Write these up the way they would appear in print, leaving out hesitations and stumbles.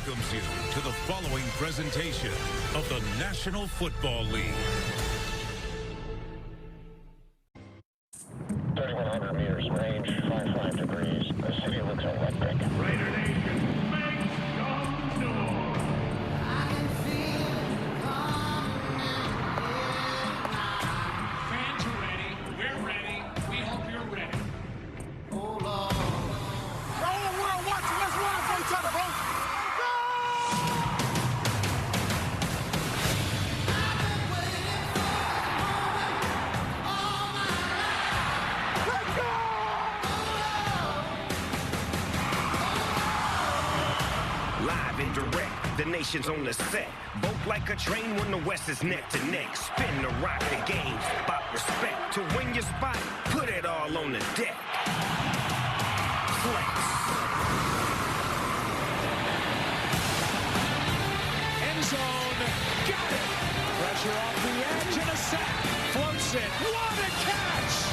welcomes you to the following presentation of the National Football League. 3,100 meters range, 55 degrees. The city looks electric. Raider Nation, make some noise. Fans are ready. We're ready. We hope you're ready. Hold on. The whole world watching. Let's run for each other, bro. Live and direct, the nation's on the set. Boat like a train when the West is neck to neck. Spin the rock, the game, spot respect. To win your spot, put it all on the deck. Flex. End zone. Got it. Pressure off the edge and a sack. Floats it. What a catch!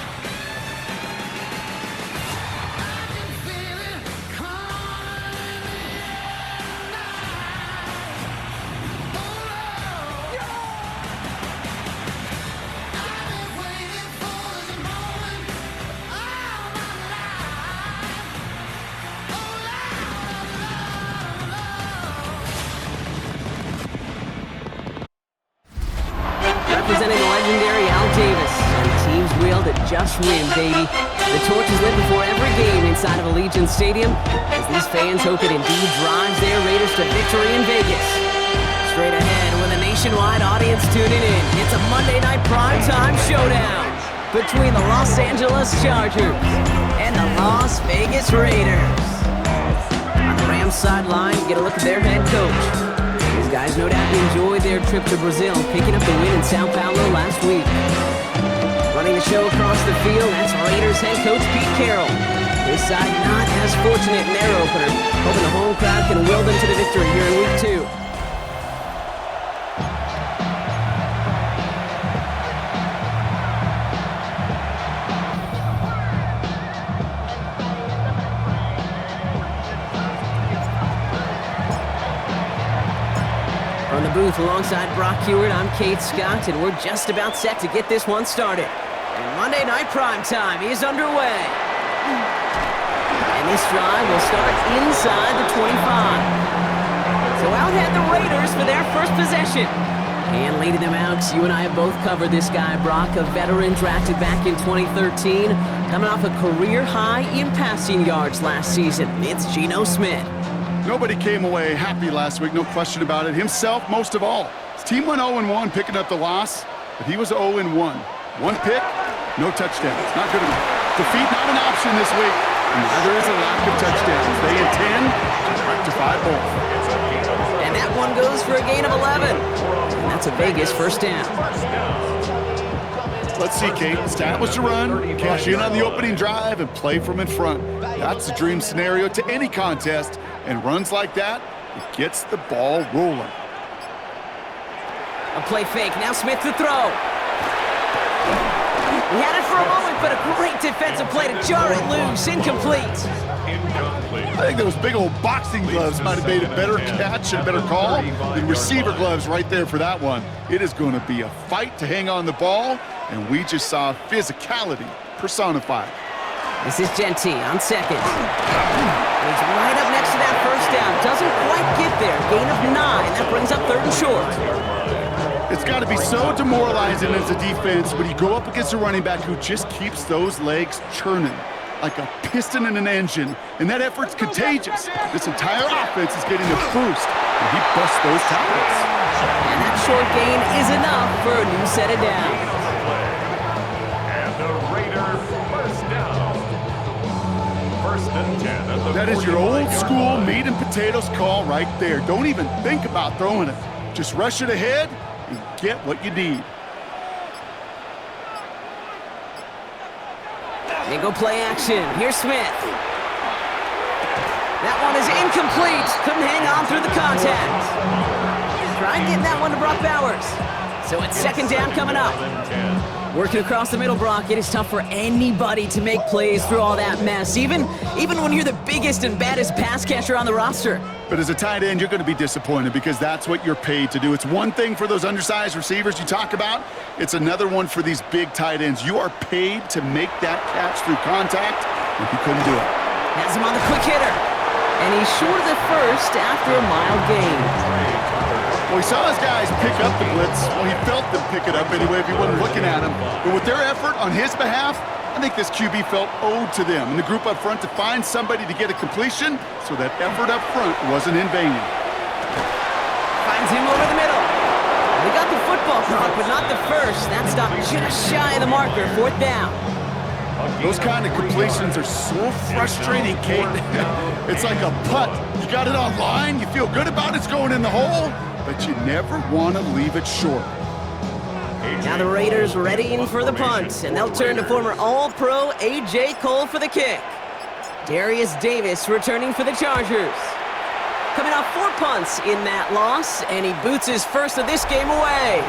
Representing the legendary Al Davis, and teams will to just win, baby. The torch is lit before every game inside of Allegiant Stadium, as these fans hope it indeed drives their Raiders to victory in Vegas. Straight ahead, with a nationwide audience tuning in, it's a Monday night primetime showdown between the Los Angeles Chargers and the Las Vegas Raiders. On the Rams sideline, get a look at their head coach. These guys no doubt enjoyed their trip to Brazil, picking up the win in Sao Paulo last week. Running the show across the field, that's Raiders head coach Pete Carroll. His side not as fortunate in their opener, hoping the home crowd can will them to the victory here in week 2. From the booth alongside Brock Hewitt, I'm Kate Scott, and we're just about set to get this one started. And Monday Night Primetime is underway. And this drive will start inside the 25. So out head the Raiders for their first possession. And leading them out, you and I have both covered this guy, Brock, a veteran drafted back in 2013, coming off a career high in passing yards last season. It's Geno Smith. Nobody came away happy last week, no question about it. Himself, most of all. His team went 0-1, picking up the loss, but he was 0-1. One pick, no touchdowns. Not good enough. Defeat not an option this week, and neither is a lack of touchdowns. They intend to rectify both. And that one goes for a gain of 11. And that's a Vegas first down. Let's see, Kate. Establish a run, cash in on the opening drive, and play from in front. That's the dream scenario to any contest. And runs like that, it gets the ball rolling. A play fake, now Smith to throw. He had it for a moment, but a great defensive play to jar it loose, incomplete. I think those big old boxing gloves might have made a better catch and a better call than receiver gloves right there for that one. It is going to be a fight to hang on the ball, and we just saw physicality personified. This is Genty on second. He's right up next to that first down. Doesn't quite get there. Gain of 9. That brings up 3rd and short. It's got to be so demoralizing as a defense when you go up against a running back who just keeps those legs churning like a piston in an engine, and that effort's contagious. This entire offense is getting a boost, and he busts those tackles. And that short gain is enough for a new set of downs. And the Raiders first down. First and 10. That is your old school meat and potatoes call right there. Don't even think about throwing it. Just rush it ahead and get what you need. They go play action. Here's Smith. That one is incomplete. Couldn't hang on through the contact. Tried getting that one to Brock Bowers. So it's 2nd down coming up. Working across the middle, Brock, it is tough for anybody to make plays through all that mess, even when you're the biggest and baddest pass catcher on the roster. But as a tight end, you're going to be disappointed because that's what you're paid to do. It's one thing for those undersized receivers you talk about. It's another one for these big tight ends. You are paid to make that catch through contact, and he couldn't do it. Has him on the quick hitter. And he's short of the first after a mild gain. Well, he saw his guys pick up the blitz. Well, he felt them pick it up anyway if he wasn't looking at him. But with their effort on his behalf, I think this QB felt owed to them and the group up front to find somebody to get a completion so that effort up front wasn't in vain. Finds him over the middle. They got the football clock, but not the first. That stopped just shy of the marker, 4th down. Those kind of completions are so frustrating, Kate. It's like a putt. You got it on line, you feel good about it's going in the hole, but you never want to leave it short. Now the Raiders readying for the punt, and they'll turn to former All-Pro A.J. Cole for the kick. Darius Davis returning for the Chargers. Coming off 4 punts in that loss, and he boots his first of this game away.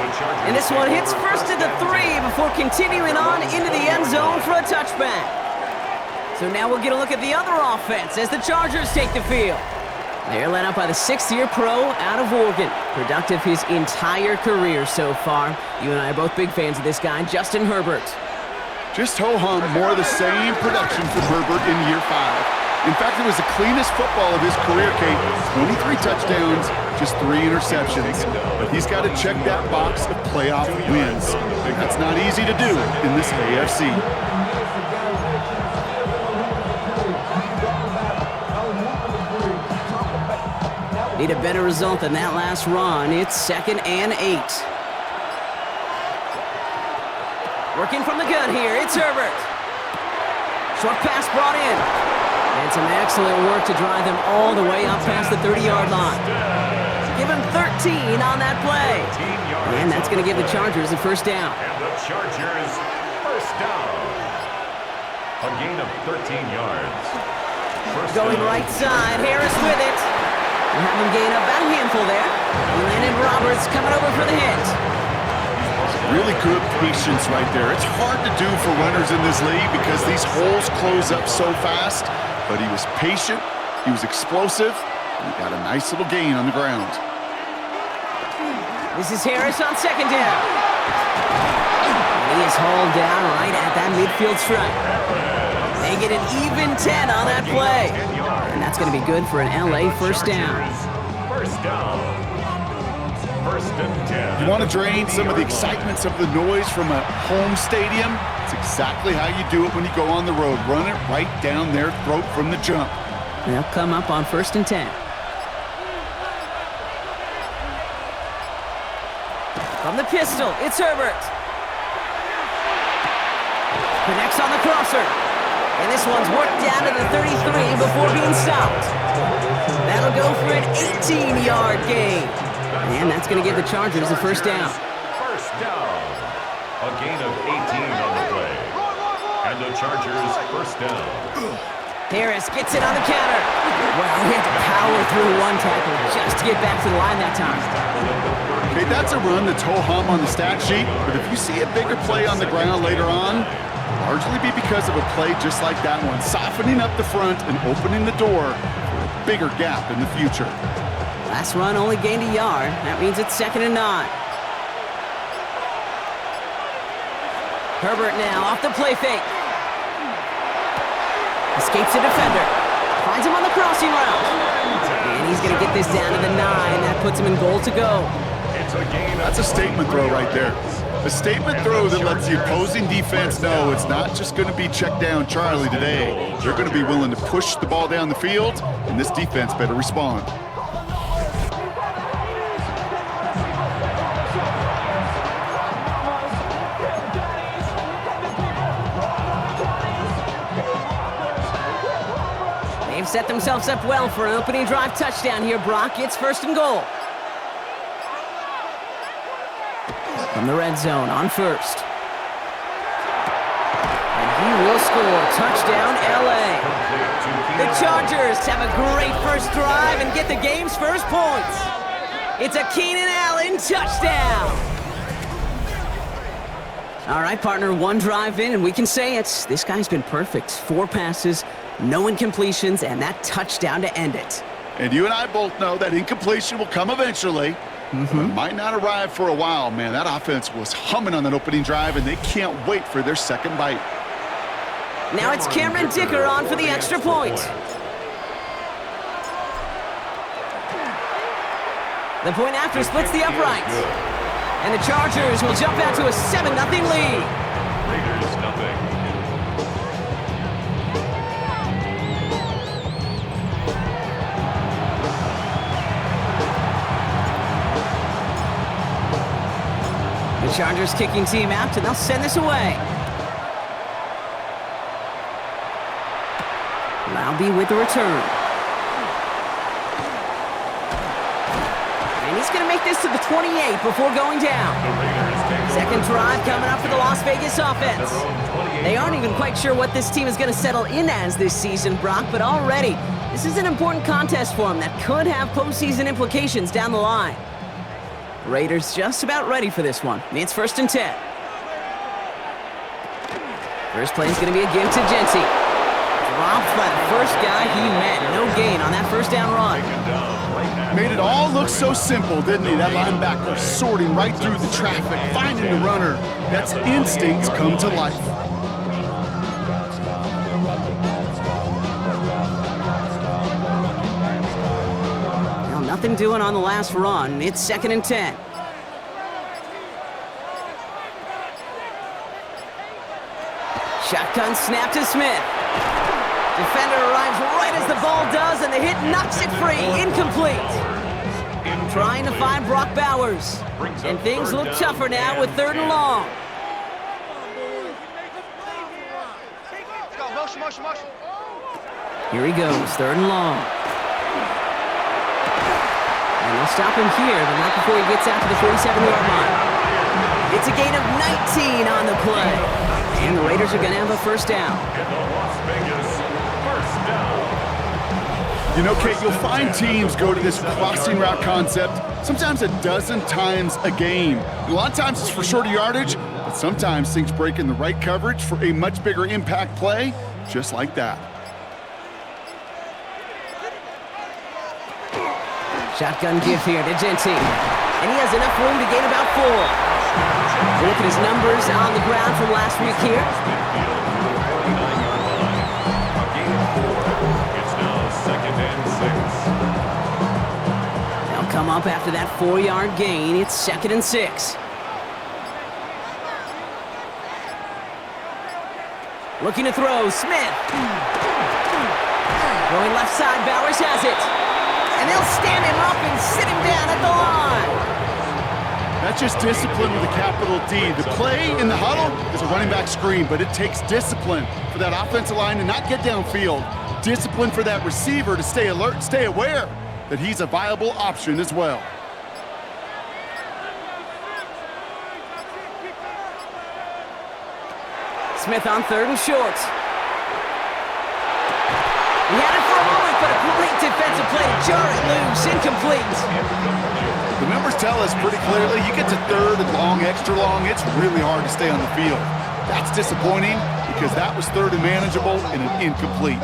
And this one hits first at the 3 before continuing on into the end zone for a touchback. So now we'll get a look at the other offense as the Chargers take the field. They're led up by the 6th-year pro out of Oregon. Productive his entire career so far. You and I are both big fans of this guy, Justin Herbert. Just ho-hum more of the same production from Herbert in year 5. In fact, it was the cleanest football of his career, Kate. 23 touchdowns, just 3 interceptions. But he's got to check that box of playoff wins. That's not easy to do in this AFC. Need a better result than that last run. It's 2nd and 8. Working from the gun here, it's Herbert. Short pass brought in. And some excellent work to drive them all the way up past the 30-yard line. Give him 13 on that play. And that's going to give the Chargers a first down. And the Chargers first down. A gain of 13 yards. Going right side, Harris with it. We'll have him gain about a handful there. Landon Roberts coming over for the hit. Really good patience right there. It's hard to do for runners in this league because these holes close up so fast. But he was patient, he was explosive, and he got a nice little gain on the ground. This is Harris on 2nd down. He is hauled down right at that midfield stripe. They get an even 10 on that play. And that's going to be good for an LA first down. First down. 1st and 10. You want to drain some of the excitement, some of the noise from a home stadium? It's exactly how you do it when you go on the road. Run it right down their throat from the jump. They'll come up on 1st and 10. From the pistol, it's Herbert. Connects on the crosser. And this one's worked down to the 33 before being stopped. That'll go for an 18-yard gain. And that's going to give the Chargers a first down. First down. A gain of 18 on the play. And the Chargers first down. Harris gets it on the counter. Well, he had to power through one tackle just to get back to the line that time. Okay, that's a run that's ho-hum on the stat sheet, but if you see a bigger play on the ground later on, largely be because of a play just like that one, softening up the front and opening the door for a bigger gap in the future. Last run only gained a yard. That means it's 2nd and 9. Herbert now off the play fake. Escapes a defender. Finds him on the crossing route. And he's going to get this down to the 9. That puts him in goal to go. That's a statement throw right there. A statement throw that lets the opposing defense know it's not just going to be check down Charlie today. They're going to be willing to push the ball down the field, and this defense better respond. They've set themselves up well for an opening drive touchdown here, Brock. It's 1st and goal. From the red zone on 1st. And he will score. Touchdown, LA. The Chargers have a great first drive and get the game's first points. It's a Keenan Allen touchdown. All right, partner, one drive in, and we can say it. This guy's been perfect. 4 passes, no incompletions, and that touchdown to end it. And you and I both know that incompletion will come eventually. But it might not arrive for a while, man. That offense was humming on that opening drive, and they can't wait for their second bite. Now it's Cameron Dicker on for the extra point. The point after splits the uprights. And the Chargers will jump out to a 7-0 lead. Raiders nothing. The Chargers kicking team out, and they'll send this away. Laube with the return. And he's going to make this to the 28 before going down. Second drive coming up for the Las Vegas offense. They aren't even quite sure what this team is going to settle in as this season, Brock, but already this is an important contest for them that could have postseason implications down the line. Raiders just about ready for this one. It's 1st and 10. First play is going to be a give to Genty. Dropped by the first guy he met. No gain on that first down run. Made it all look so simple, didn't he? That linebacker sorting right through the traffic, finding the runner. That's instincts come to life. Now nothing doing on the last run. It's 2nd and 10. Shotgun snap to Smith. Defender arrives right as the ball does, and the hit knocks it free. Incomplete. Trying to find Brock Bowers. And things look tougher now with 3rd and long. Here he goes, 3rd and long. And they'll stop him here, but not before he gets out to the 47-yard line. It's a gain of 19 on the play. And the Raiders are going to have a first down. You know, Kate, you'll find teams go to this crossing route concept sometimes a dozen times a game. A lot of times it's for shorter yardage, but sometimes things break in the right coverage for a much bigger impact play, just like that. Shotgun give here to Genty. And he has enough room to gain about 4. Look at his numbers on the ground from last week here. They'll come up after that 4-yard gain. It's 2nd and 6. Looking to throw, Smith. Going left side, Bowers has it. And they'll stand him up and sit him down at the line. That's just discipline with a capital D. The play in the huddle is a running back screen, but it takes discipline for that offensive line to not get downfield. Discipline for that receiver to stay alert, stay aware that he's a viable option as well. Smith on 3rd and short. He had it for a moment, but a great defensive play to jar it loose. Incomplete. The numbers tell us pretty clearly, you get to 3rd and long, extra long, it's really hard to stay on the field. That's disappointing because that was 3rd and manageable and an incomplete.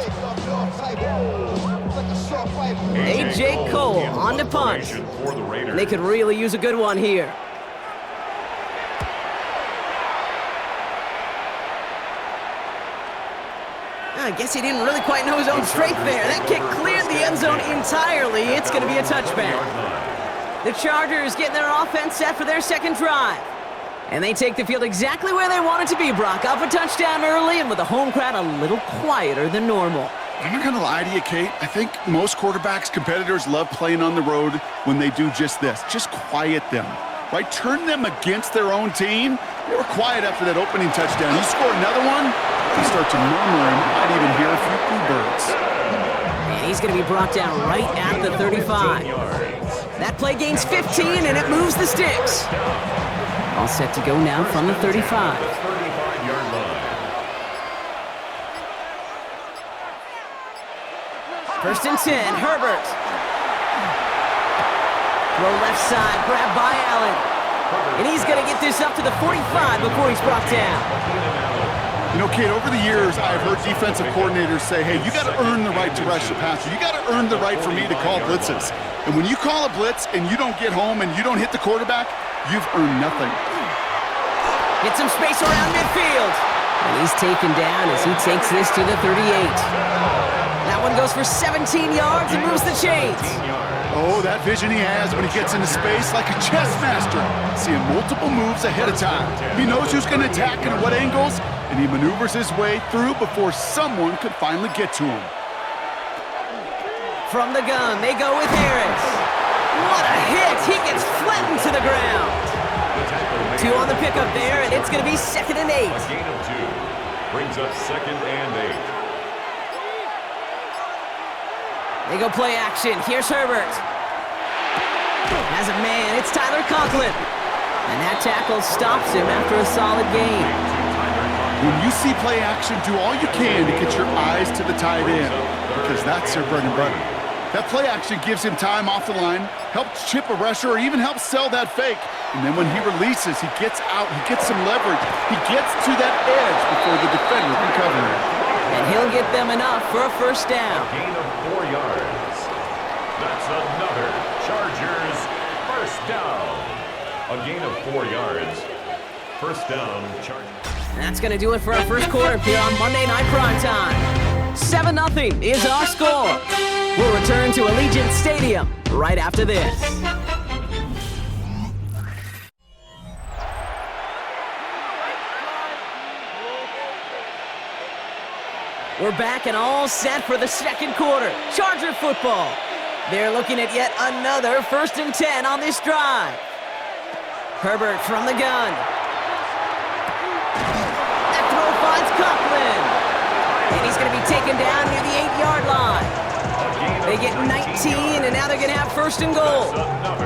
A.J. Cole on to punt. And they could really use a good one here. I guess he didn't really quite know his own strength there. That kick cleared the end zone entirely. It's going to be a touchback. The Chargers getting their offense set for their second drive. And they take the field exactly where they want it to be, Brock. Up a touchdown early and with the home crowd a little quieter than normal. I'm not going to lie to you, Kate. I think most quarterbacks, competitors love playing on the road when they do just this. Just quiet them, right? Turn them against their own team. They were quiet after that opening touchdown. You score another one, you start to murmur and might even hear a few bluebirds. And he's going to be brought down right at the 35. That play gains 15, and it moves the sticks. All set to go now from the 35. First and 10, Herbert. Throw left side, grabbed by Allen. And he's going to get this up to the 45 before he's brought down. You know, Kate, over the years, I've heard defensive coordinators say, hey, you got to earn the right to rush the passer. You got to earn the right for me to call blitzes. And when you call a blitz and you don't get home and you don't hit the quarterback, you've earned nothing. Get some space around midfield. And he's taken down as he takes this to the 38. That one goes for 17 yards and moves the chains. Oh, that vision he has when he gets into space like a chess master. Seeing multiple moves ahead of time. He knows who's going to attack and at what angles, and he maneuvers his way through before someone could finally get to him. From the gun, they go with Harris. What a hit! He gets flattened to the ground. 2 on the pickup there, and it's going to be 2nd and 8. A gain of 2 brings up 2nd and 8. They go play action. Here's Herbert. Has a man. It's Tyler Conklin. And that tackle stops him after a solid gain. When you see play action, do all you can to get your eyes to the tight end, because that's their bread and butter. That play action gives him time off the line, helps chip a rusher, or even helps sell that fake. And then when he releases, he gets out, he gets some leverage. He gets to that edge before the defender can cover him. And he'll get them enough for a first down. A gain of 4 yards. That's another Chargers first down. A gain of 4 yards. First down, Chargers. That's going to do it for our first quarter here on Monday Night Primetime. 7-0 is our score. We'll return to Allegiant Stadium right after this. We're back and all set for the second quarter. Charger football. They're looking at yet another 1st and 10 on this drive. Herbert from the gun. That throw finds Conklin. And he's going to be taken down near the 8-yard line. They get 19, and now they're going to have 1st and goal.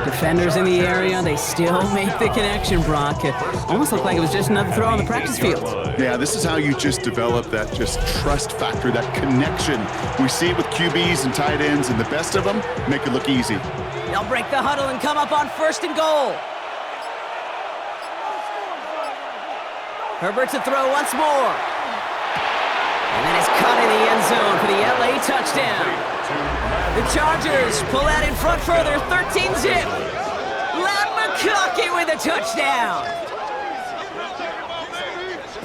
Defenders in the area, they still make the connection, Brock. It almost looked like it was just another throw on the practice field. Yeah, this is how you just develop that just trust factor, that connection. We see it with QBs and tight ends, and the best of them make it look easy. They'll break the huddle and come up on 1st and goal. Herbert to throw once more. And that is caught in the end zone for the LA touchdown. The Chargers pull out in front further, 13-zip. Lam McConkey with a touchdown.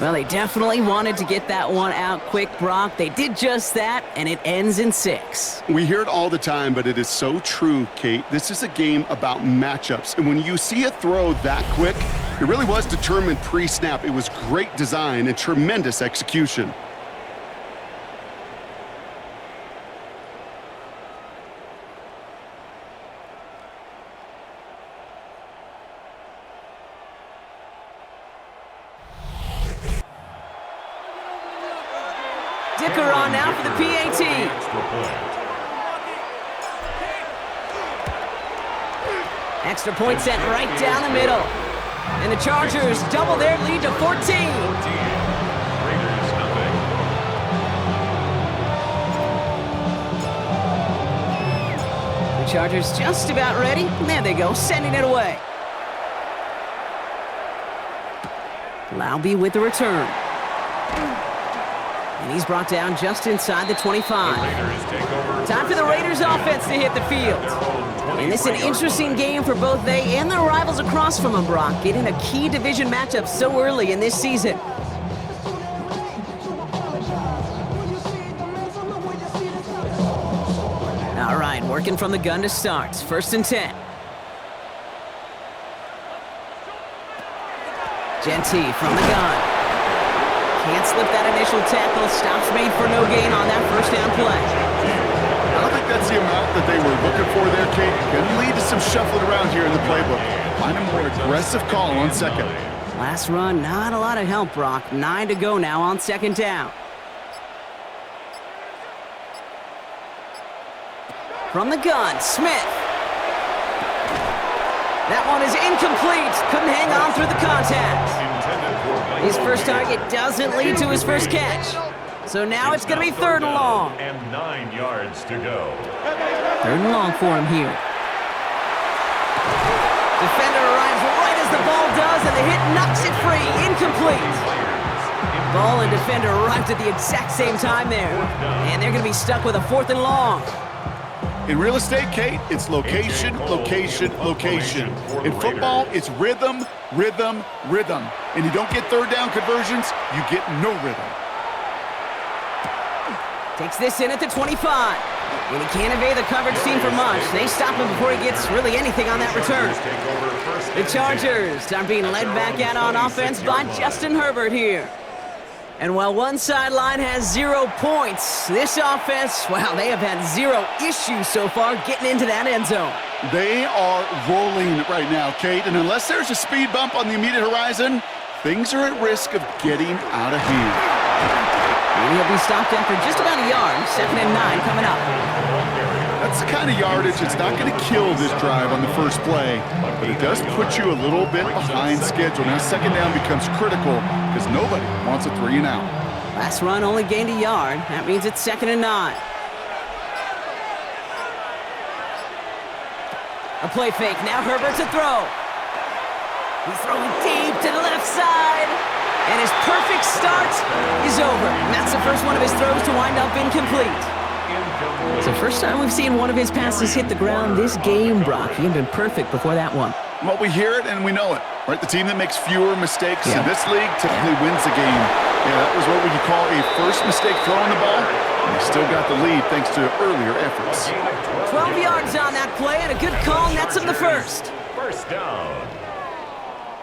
Well, they definitely wanted to get that one out quick, Brock. They did just that, and it ends in 6. We hear it all the time, but it is so true, Kate. This is a game about matchups, and when you see a throw that quick, it really was determined pre-snap. It was great design and tremendous execution. Dicker on now for the PAT. Extra point set right down the middle. And the Chargers double their lead to 14. The Chargers just about ready. There they go, sending it away. Laube with the return. And he's brought down just inside the 25. Time for the Raiders offense to hit the field. And this is an interesting game for both they and their rivals across from them, Brock, getting a key division matchup so early in this season. All right, working from the gun to start. 1st and 10. Genty from the gun. Can't slip that initial tackle. Stops made for no gain on that 1st down play. I don't think that's the amount that they were looking for there, Kate. Going to lead to some shuffling around here in the playbook. Find a more aggressive call on 2nd. Last run, not a lot of help, Brock. 9 to go now on 2nd down. From the gun, Smith. That one is incomplete. Couldn't hang on through the contact. His first target doesn't lead to his first catch. So now it's going to be 3rd and long. And 9 yards to go. 3rd and long for him here. Defender arrives right as the ball does, and the hit knocks it free. Incomplete. Ball and defender arrived at the exact same time there. And they're going to be stuck with a 4th and long. In real estate, Kate, it's location, location, location. In football, it's rhythm, rhythm, rhythm. And you don't get 3rd down conversions, you get no rhythm. Takes this in at the 25. And he can't evade the coverage team for much. They stop him before he gets really anything on that return. The Chargers are being led back out on offense by Justin Herbert here. And while one sideline has 0 points, this offense, well, they have had 0 issues so far getting into that end zone. They are rolling right now, Kate, and unless there's a speed bump on the immediate horizon, things are at risk of getting out of hand. And he'll be stopped after just about a yard. 2nd and 9 coming up. That's the kind of yardage that's not going to kill this drive on the first play, but it does put you a little bit behind schedule. Now 2nd down becomes critical because nobody wants a 3 and out. Last run only gained a yard. That means it's 2nd and 9. A play fake. Now Herbert to throw. He's throwing deep to the left side. And his perfect start is over. And that's the first one of his throws to wind up incomplete. It's the first time we've seen one of his passes hit the ground this game, Brock. He had been perfect before that one. Well, we hear it and we know it, right? The team that makes fewer mistakes in this league typically wins the game. Yeah, that was what we could call a first mistake throwing the ball. And he still got the lead thanks to earlier efforts. 12 yards on that play and a good call nets him the first. First down.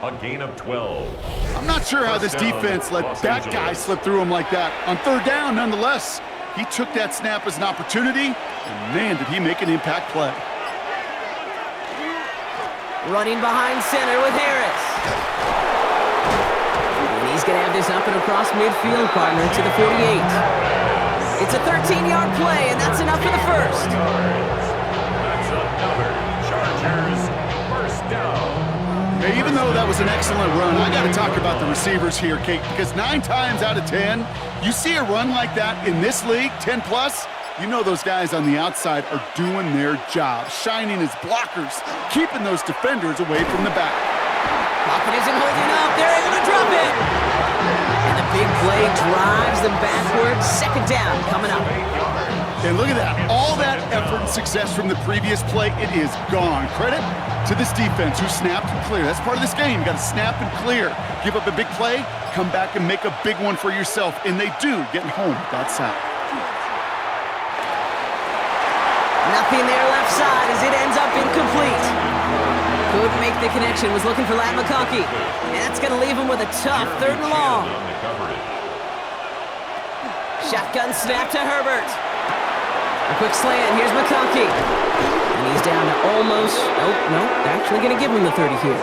A gain of 12. I'm not sure how this defense let that guy slip through him like that. On 3rd down, nonetheless, he took that snap as an opportunity, and man, did he make an impact play. Running behind center with Harris. And he's going to have this up and across midfield, partner, to the 48. It's a 13-yard play, and that's enough for the first. That's another Chargers first down. Hey, even though that was an excellent run, I got to talk about the receivers here, Kate, because 9 times out of 10, you see a run like that in this league, 10+, you know those guys on the outside are doing their job, shining as blockers, keeping those defenders away from the back. Pocket isn't holding up. They're able to drop it. And the big play drives them backwards. 2nd down coming up. And look at that. All that effort and success from the previous play, it is gone. Credit to this defense who snapped and cleared. That's part of this game. You got to snap and clear. Give up a big play, come back and make a big one for yourself. And they do, getting home with that sack. Nothing there left side as it ends up incomplete. Couldn't make the connection. Was looking for Lat McConkey. And that's going to leave him with a tough 3rd and long. Shotgun snap to Herbert. A quick slant. Here's McConkey. And he's down to almost... Oh, no. They're actually going to give him the 30 here.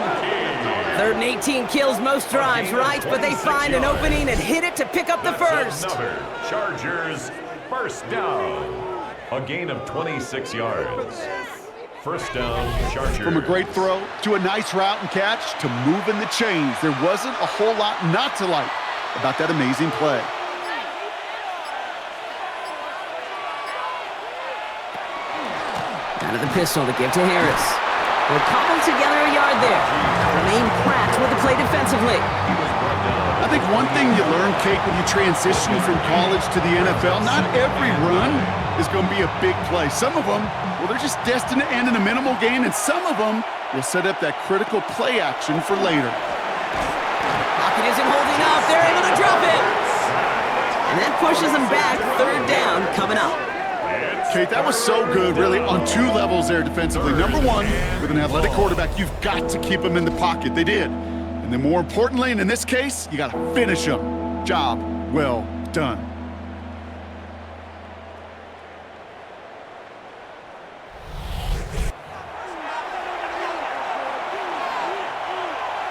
3rd and 18 kills most drives, right? But they find an opening and hit it to pick up the first. Another Chargers first down. A gain of 26 yards. First down, Chargers. From a great throw to a nice route and catch to moving the chains. There wasn't a whole lot not to like about that amazing play. Out of the pistol to give to Harris. They'll cobble together a yard there. Remain Pratt with the play defensively. I think one thing you learn, Kate, when you transition from college to the NFL, not every run is going to be a big play. Some of them, well, they're just destined to end in a minimal gain, and some of them will set up that critical play action for later. Pocket isn't holding up. They're able to drop it. And that pushes them back. 3rd down coming up. Kate, that was so good, really, on 2 levels there defensively. Number 1, with an athletic quarterback, you've got to keep him in the pocket. They did. And then more importantly, and in this case, you got to finish him. Job well done.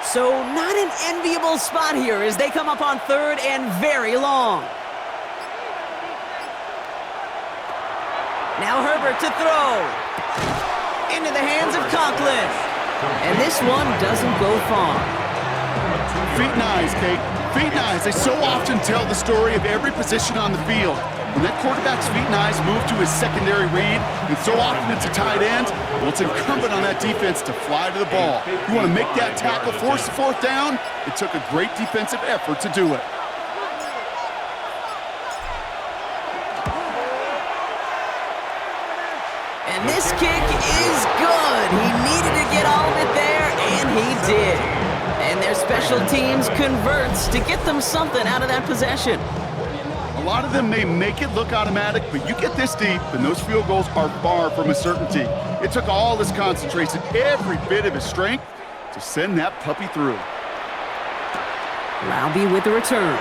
So not an enviable spot here as they come up on 3rd and very long. Now Herbert to throw. Into the hands of Conklin. And this one doesn't go far. Feet and eyes, Kate. feet and eyes, they so often tell the story of every position on the field. When that quarterback's feet and eyes move to his secondary read, and so often it's a tight end, well, it's incumbent on that defense to fly to the ball. You want to make that tackle, force the fourth down? It took a great defensive effort to do it. And this kick is good. He needed to get all of it there, and he did. And their special teams converts to get them something out of that possession. A lot of them may make it look automatic, but you get this deep, and those field goals are far from a certainty. It took all his concentration, every bit of his strength, to send that puppy through. Laube with the return.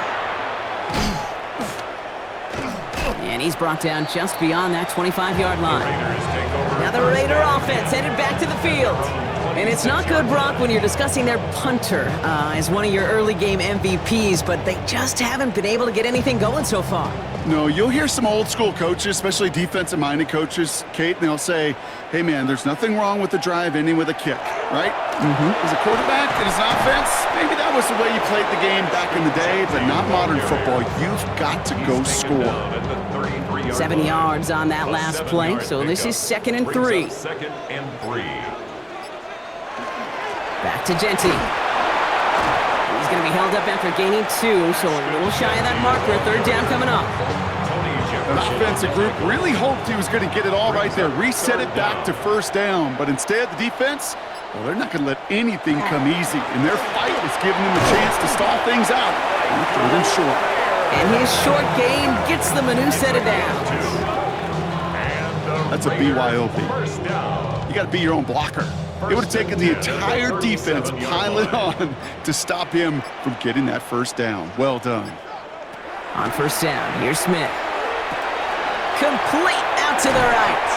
And he's brought down just beyond that 25-yard line. Now the Raider offense headed back to the field. And it's not good, Brock, when you're discussing their punter as one of your early game MVPs, but they just haven't been able to get anything going so far. No, you'll hear some old school coaches, especially defensive-minded coaches, Kate, and they'll say, hey, man, there's nothing wrong with the drive ending with a kick, right? As a quarterback and as an offense, maybe that was the way you played the game back in the day, but not modern football. You've got to go score. 7 yards on that last play, so this is 2nd and 3. Back to Genty. He's going to be held up after gaining 2, so a little shy of that marker. 3rd down coming up. An offensive group really hoped he was going to get it all right there, reset it back to 1st down, but instead the defense, well, they're not going to let anything come easy, and their fight is giving them a chance to stall things out. 3rd and short. And his short game gets them a new set of downs. That's a BYOB. You got to be your own blocker. It would have taken the entire defense piling on to stop him from getting that 1st down. Well done. On 1st down, here's Smith. Complete out to the right.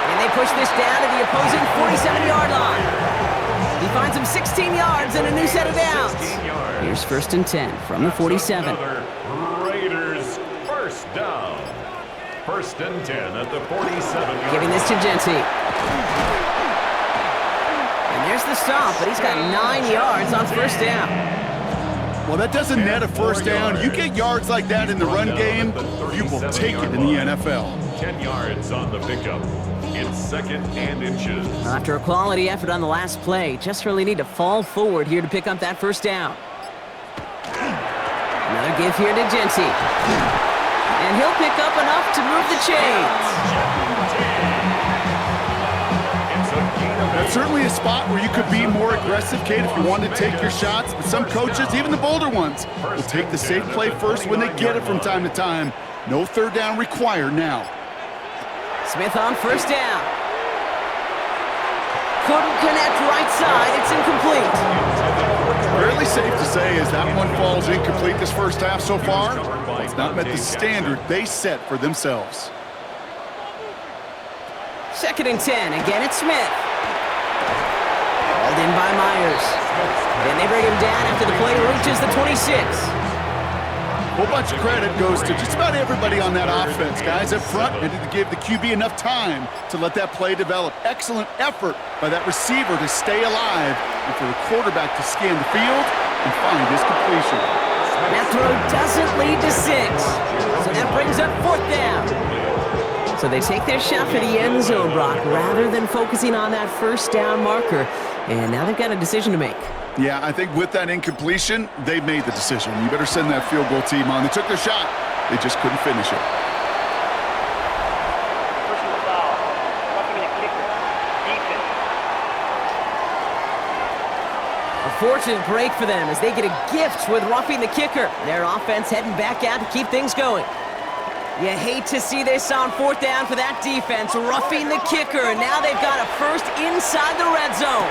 And they push this down to the opposing 47-yard line. He finds him 16 yards and a new set of downs. Here's 1st and 10 from the 47. Raiders 1st down. 1st and 10 at the 47. Giving this to Genty. And there's the stop, but he's got 9 yards on 1st down. Well, that doesn't net a 1st down. You get yards like that in the run game, you will take it in the NFL. 10 yards on the pickup. It's 2nd and inches. After a quality effort on the last play, just really need to fall forward here to pick up that 1st down. Another give here to Genty. And he'll pick up enough to move the chains. That's certainly a spot where you could be more aggressive, Kate, if you wanted to take your shots. But some coaches, even the bolder ones, will take the safe play first when they get it from time to time. No 3rd down required now. Smith on 1st down. Couldn't connect right side. It's incomplete. Fairly safe to say as that one falls incomplete this 1st half so far. It's not met the standard they set for themselves. 2nd and 10. Again, it's Smith. Called in by Myers. Then they bring him down after the play reaches the 26. A whole bunch of credit goes to just about everybody on that offense. Guys up front needed to give the QB enough time to let that play develop. Excellent effort by that receiver to stay alive and for the quarterback to scan the field and find his completion. That throw doesn't lead to 6. So that brings up 4th down. So they take their shot for the end zone, Brock, rather than focusing on that 1st down marker. And now they've got a decision to make. Yeah, I think with that incompletion, they've made the decision. You better send that field goal team on. They took their shot. They just couldn't finish it. Personal foul. Roughing the kicker. Defense. A fortunate break for them as they get a gift with roughing the kicker. Their offense heading back out to keep things going. You hate to see this on 4th down for that defense, roughing the kicker, and now they've got a 1st inside the red zone.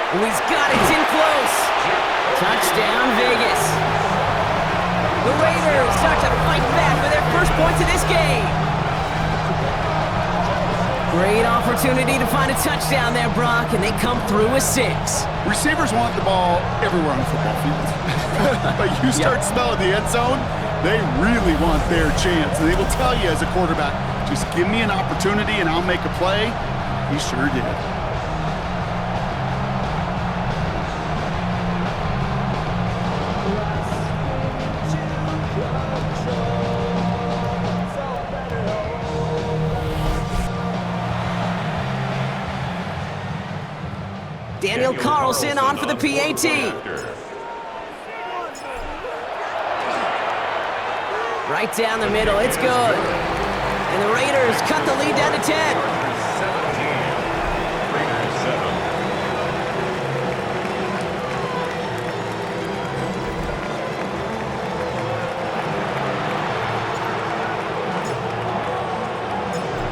Oh, he's got it in close. Touchdown, Vegas. The Raiders start to fight back for their 1st points of this game. Great opportunity to find a touchdown there, Brock, and they come through with 6. Receivers want the ball everywhere on the football field. But you start smelling the end zone, they really want their chance. And they will tell you as a quarterback, just give me an opportunity and I'll make a play. He sure did. Daniel Carlson on for the PAT. Right down the middle, it's good. And the Raiders cut the lead down to 10. Raiders 7.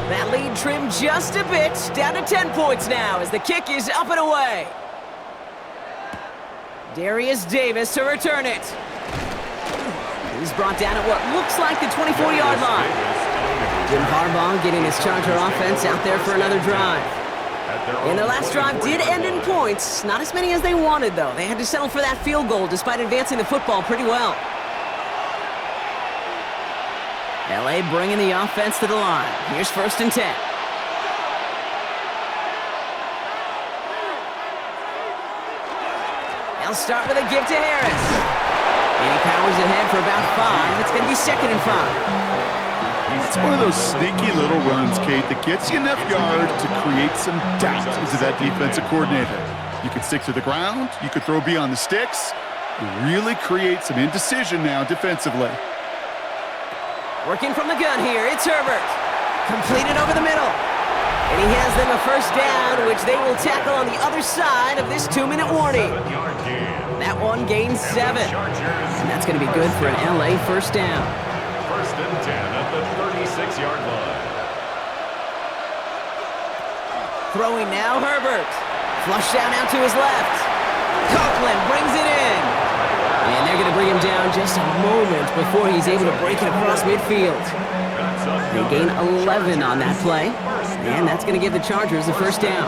That lead trimmed just a bit, down to 10 points now as the kick is up and away. Darius Davis to return it. He's brought down at what looks like the 24-yard line. Jim Harbaugh getting his Charger offense out there for another drive. And their last drive did end in points. Not as many as they wanted, though. They had to settle for that field goal despite advancing the football pretty well. LA bringing the offense to the line. Here's 1st and 10. They'll start with a give to Harris. And he powers ahead for about 5. It's going to be 2nd and 5. It's one of those sneaky little runs, Kate, that gets you enough yards to create some doubt into that defensive coordinator. You can stick to the ground. You could throw beyond the sticks. You really create some indecision now defensively. Working from the gun here, it's Herbert. Completed over the middle. And he has them a 1st down, which they will tackle on the other side of this 2-minute warning. That one gains 7. And that's going to be good for an LA 1st down. 1st and 10 at the 36-yard line. Throwing now, Herbert. Flush down out to his left. Coughlin brings it in. And they're going to bring him down just a moment before he's able to break it across midfield. They gain 11 on that play. And that's going to give the Chargers the 1st down.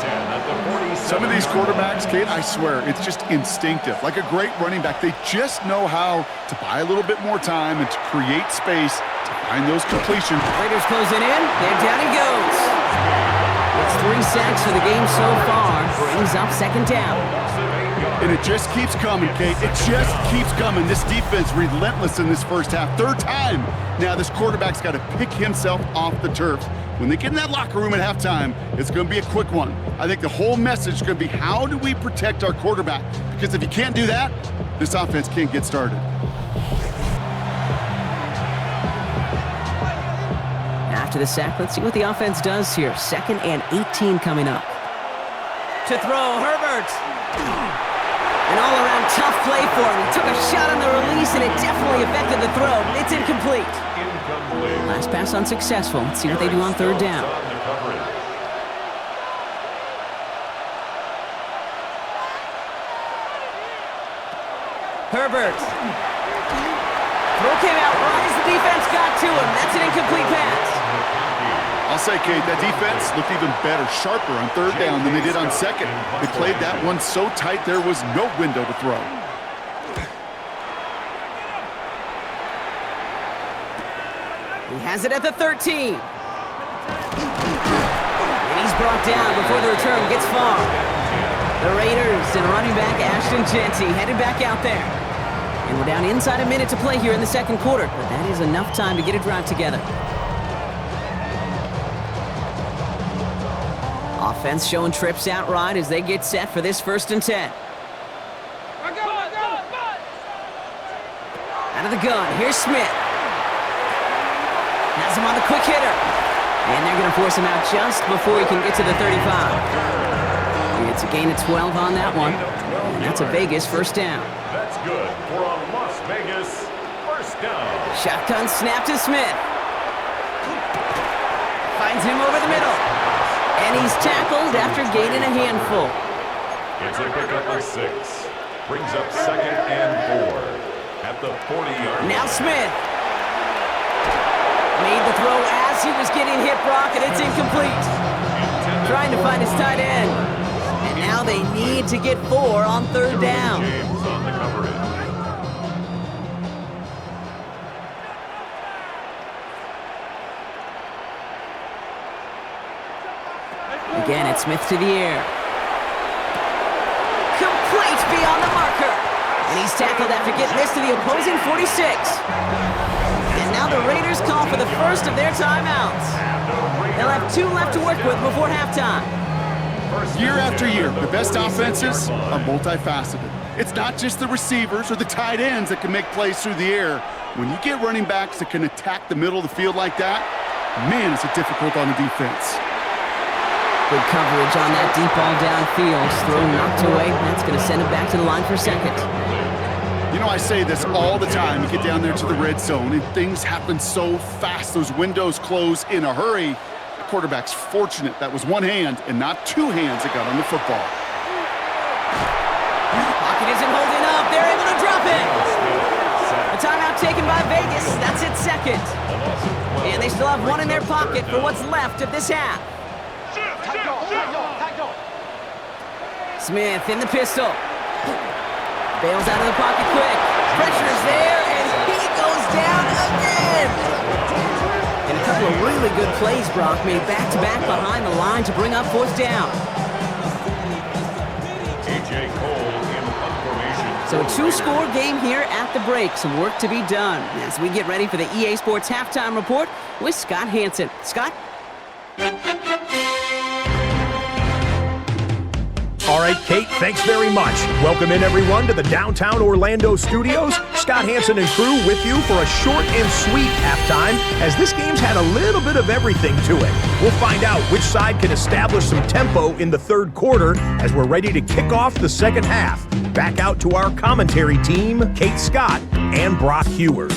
Some of these quarterbacks, Kate, I swear, it's just instinctive. Like a great running back, they just know how to buy a little bit more time and to create space to find those completions. Raiders closing in. There down he goes. It's 3 sacks for the game so far. Brings up 2nd down. And it just keeps coming, Kate. It just keeps coming. This defense relentless in this 1st half. 3rd time. Now this quarterback's got to pick himself off the turf. When they get in that locker room at halftime, it's going to be a quick one. I think the whole message is going to be, how do we protect our quarterback? Because if you can't do that, this offense can't get started. After the sack, let's see what the offense does here. 2nd and 18 coming up. To throw, Herbert. An all-around tough play for him. He took a shot on the release, and it definitely affected the throw. It's incomplete. Last pass unsuccessful. Let's see what they do on 3rd down. Herbert. Throw came out right as the defense got to him. That's an incomplete pass. I'll say, Kate, that defense looked even better, sharper on 3rd down than they did on 2nd. They played that one so tight there was no window to throw. He has it at the 13. And he's brought down before the return gets far. The Raiders and running back Ashton Jeanty headed back out there. And we're down inside a minute to play here in the 2nd quarter, but that is enough time to get a drive together. Offense showing trips out right as they get set for this 1st and 10. Out of the gun, here's Smith. Has him on the quick hitter. And they're going to force him out just before he can get to the 35. It's a gain of 12 on that one. And that's a Vegas 1st down. That's good for a Las Vegas 1st down. Shotgun snap to Smith. Finds him over the middle. And he's tackled after gaining a handful. It's a pickup of 6. Brings up 2nd and 4 at the 40-yard line. Now Smith. Made the throw as he was getting hit, Brock, and it's incomplete. Trying to find his tight end. And now they need to get 4 on 3rd down. James on the coverage. Again, it's Smith to the air. Complete beyond the marker. And he's tackled after getting this to the opposing 46. And now the Raiders call for the 1st of their timeouts. They'll have 2 left to work with before halftime. Year after year, the best offenses are multifaceted. It's not just the receivers or the tight ends that can make plays through the air. When you get running backs that can attack the middle of the field like that, man, is it difficult on the defense. Good coverage on that deep ball downfield. Throw knocked away. That's going to send it back to the line for second. You know, I say this all the time. You get down there to the red zone, and things happen so fast. Those windows close in a hurry. The quarterback's fortunate that was one hand and not two hands that got on the football. Pocket isn't holding up. They're able to drop it. A timeout taken by Vegas. That's its second. And they still have one in their pocket for what's left of this half. Smith in the pistol. Bails out of the pocket quick. Pressure's there, and he goes down again. And a couple of really good plays, Brock, made back-to-back behind the line to bring up fourth down. A.J. Cole in formation. So a two-score game here at the break. Some work to be done as we get ready for the EA Sports Halftime Report with Scott Hansen. Scott? All right, Kate, thanks very much. Welcome in, everyone, to the downtown Orlando studios. Scott Hansen and crew with you for a short and sweet halftime, as this game's had a little bit of everything to it. We'll find out which side can establish some tempo in the third quarter as we're ready to kick off the second half. Back out to our commentary team, Kate Scott and Brock Hewer.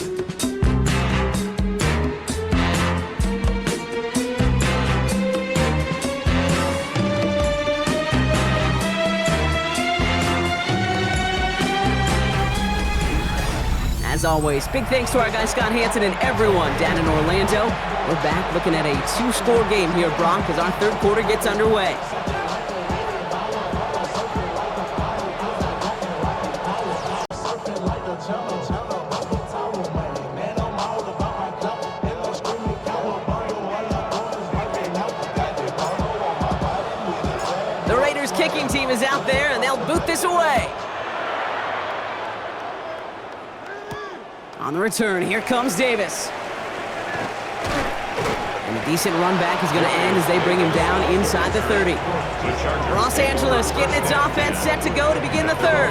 As always, big thanks to our guy Scott Hansen and everyone down in Orlando. We're back looking at a two-score game here, Brock, as our third quarter gets underway. The Raiders kicking team is out there, and they'll boot this away. On the return, here comes Davis. And a decent run back is going to end as they bring him down inside the 30. Los Angeles getting its offense set to go to begin the third.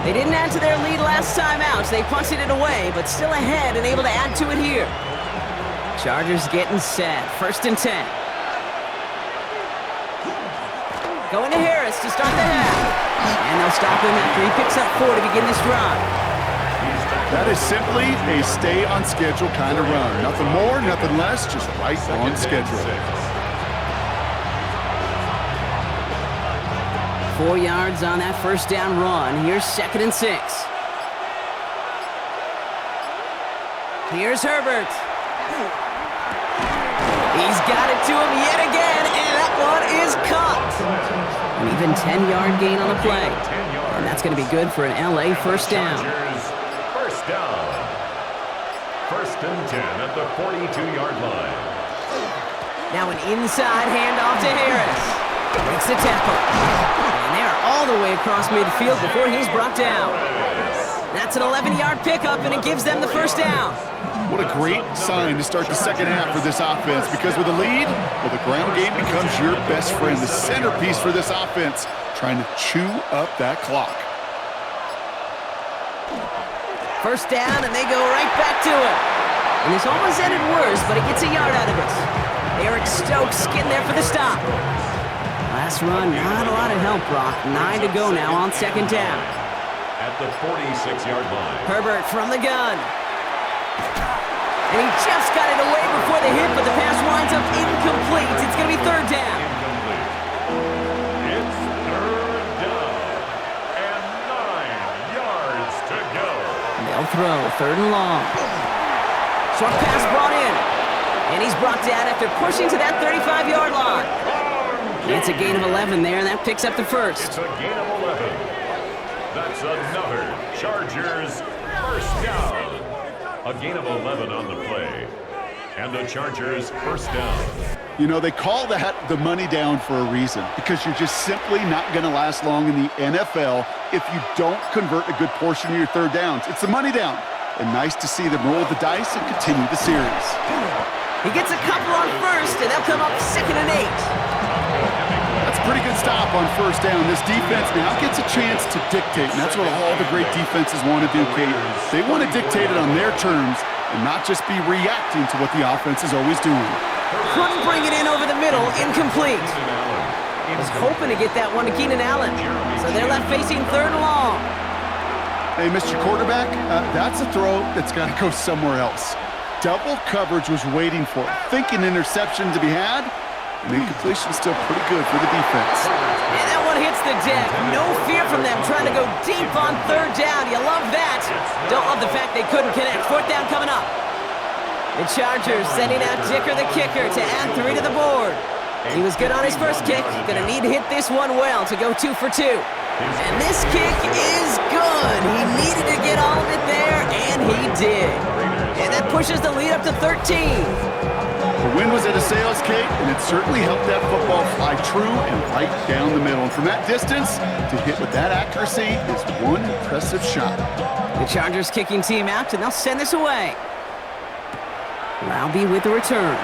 They didn't add to their lead last time out, so they punted it away, but still ahead and able to add to it here. Chargers getting set. 1st and 10. Going to Harris to start the half. And they'll stop him after he picks up 4 to begin this drive. That is simply a stay-on-schedule kind of run. Nothing more, nothing less, just right on schedule. 4 yards on that first down run. Here's 2nd and 6. Here's Herbert. He's got it to him yet again, and that one is caught. An even 10-yard gain on the play. And that's going to be good for an LA first down. Down. 1st and 10 at the 42-yard line. Now an inside handoff to Harris. Breaks the tackle. And they're all the way across midfield before he's brought down. That's an 11-yard pickup, and it gives them the first down. What a great sign to start the second half for this offense, because with a lead, well, the ground game becomes your best friend, the centerpiece for this offense, trying to chew up that clock. First down, and they go right back to it. And this almost ended worse, but he gets a yard out of it. Eric Stokes getting there for the stop. Last run, not a lot of help, Brock. 9 to go now on 2nd down. At the 46-yard line. Herbert from the gun. And he just got it away before the hit, but the pass winds up incomplete. It's going to be 3rd down. It's 3rd down and 9 yards to go. They'll throw 3rd and long. Short pass brought in. And he's brought down after pushing to that 35-yard line. It's a gain of 11 there, and that picks up the first. It's a gain of 11. That's another Chargers first down. A gain of 11 on the play. And the Chargers first down. You know, they call that the money down for a reason, because you're just simply not going to last long in the NFL if you don't convert a good portion of your third downs. It's the money down. And nice to see them roll the dice and continue the series. He gets a couple on first, and they'll come up 2nd and 8. That's pretty good stop on first down. This defense now gets a chance to dictate, and that's what all the great defenses want to do, Kate. They want to dictate it on their terms and not just be reacting to what the offense is always doing. Couldn't bring it in over the middle, incomplete. Was hoping to get that one to Keenan Allen. So they're left facing 3rd and long. Hey, Mr. Quarterback, that's a throw that's got to go somewhere else. Double coverage was waiting for it. Thinking interception to be had, and the incompletion's still pretty good for the defense. And that one hits the deck. No fear from them trying to go deep on 3rd down. You love that. Don't love the fact they couldn't connect. 4th down coming up. The Chargers sending out Dicker the kicker to add 3 to the board. He was good on his first kick. Gonna need to hit this one well to go 2 for 2. And this kick is good. He needed to get all of it there, and he did. And that pushes the lead up to 13. The wind was at a sails, Kate, and it certainly helped that football fly true and right down the middle. And from that distance, to hit with that accuracy is one impressive shot. The Chargers kicking team out, and they'll send this away. Rounby with the return.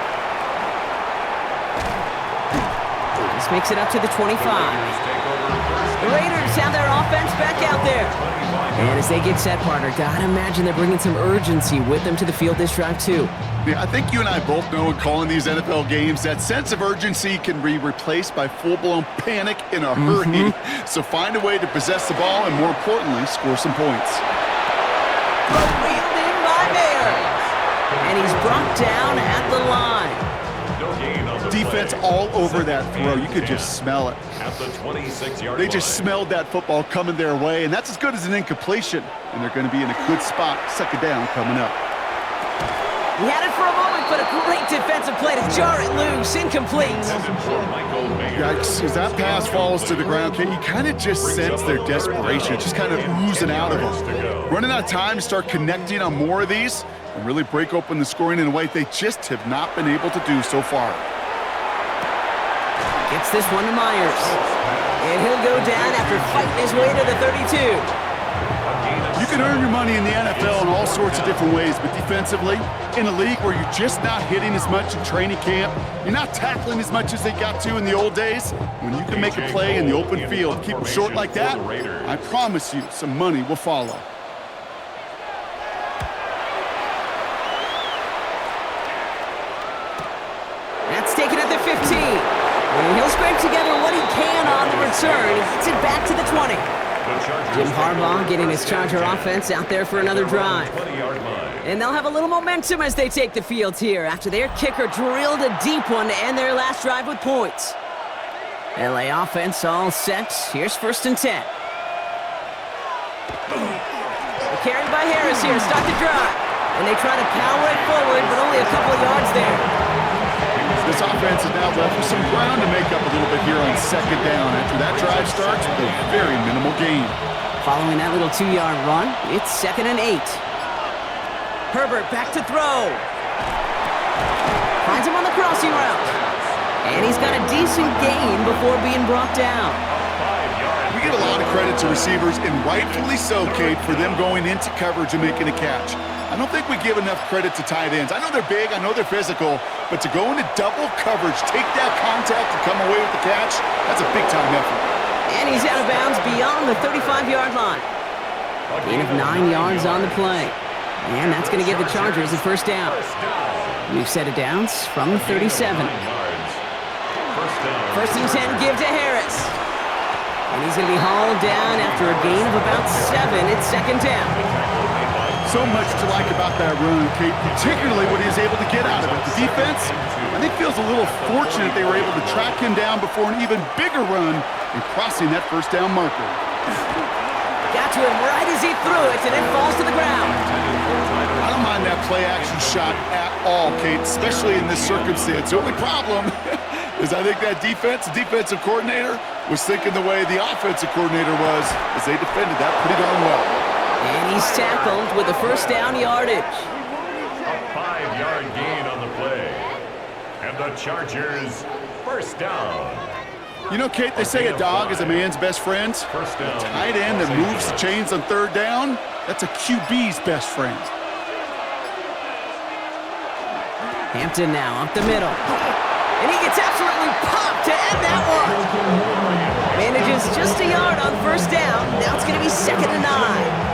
This makes it up to the 25. The Raiders have their offense back out there. And as they get set, partner, gotta imagine they're bringing some urgency with them to the field this drive, too. Yeah, I think you and I both know in calling these NFL games that sense of urgency can be replaced by full-blown panic in a hurry. So find a way to possess the ball and, more importantly, score some points. Wheeled in by Mayer. And he's brought down at the line. Defense all over that throw. You could just smell it. At the 26-yard They just smelled that football coming their way, and that's as good as an incompletion. And they're going to be in a good spot. 2nd down coming up. He had it for a moment, but a great defensive play to jar it loose. Incomplete. Yikes, as that pass falls to the ground, you kind of just sense their desperation, just kind of oozing out of them. Running out of time to start connecting on more of these and really break open the scoring in a way they just have not been able to do so far. Gets this one to Myers. And he'll go down after fighting his way to the 32. You can earn your money in the NFL in all sorts of different ways, but defensively, in a league where you're just not hitting as much in training camp, you're not tackling as much as they got to in the old days, when you can make a play in the open field, keep them short like that, I promise you some money will follow. That's taken at the 15. And he'll scrape together what he can on the return. He gets it back to the 20. Jim Harbaugh getting his Charger offense out there for another drive. And they'll have a little momentum as they take the field here after their kicker drilled a deep one to end their last drive with points. LA offense all set. Here's 1st and 10. Carried by Harris here to start the drive. And they try to power it forward, but only a couple of yards there. This offense is now left with some ground to make up a little bit here on 2nd down after that drive starts with a very minimal gain. Following that little 2-yard run, it's 2nd and 8. Herbert back to throw. Finds him on the crossing route. And he's got a decent gain before being brought down. We give a lot of credit to receivers, and rightfully so, Kate, for them going into coverage and making a catch. I don't think we give enough credit to tight ends. I know they're big, I know they're physical, but to go into double coverage, take that contact and come away with the catch, that's a big-time effort. And he's out of bounds beyond the 35-yard line. Gain of 9 yards on the play. And that's going to give the Chargers a 1st down. New set of downs from the 37. 1st and 10 give to Harris. And he's going to be hauled down after a gain of about 7. It's 2nd down. So much to like about that run, Kate, particularly what he was able to get out of it. The defense, I think, feels a little fortunate they were able to track him down before an even bigger run and crossing that 1st down marker. Got to him right as he threw it, and it falls to the ground. I don't mind that play-action shot at all, Kate, especially in this circumstance. The only problem is I think that defensive coordinator, was thinking the way the offensive coordinator was as they defended that pretty darn well. And he's tackled with a 1st down yardage. A 5-yard gain on the play. And the Chargers, 1st down. You know, Kate, they say a dog is a man's best friend. A tight end that moves the chains on 3rd down, that's a QB's best friend. Hampton now up the middle. And he gets absolutely popped to end that one. first down. Now it's going to be 2nd and 9.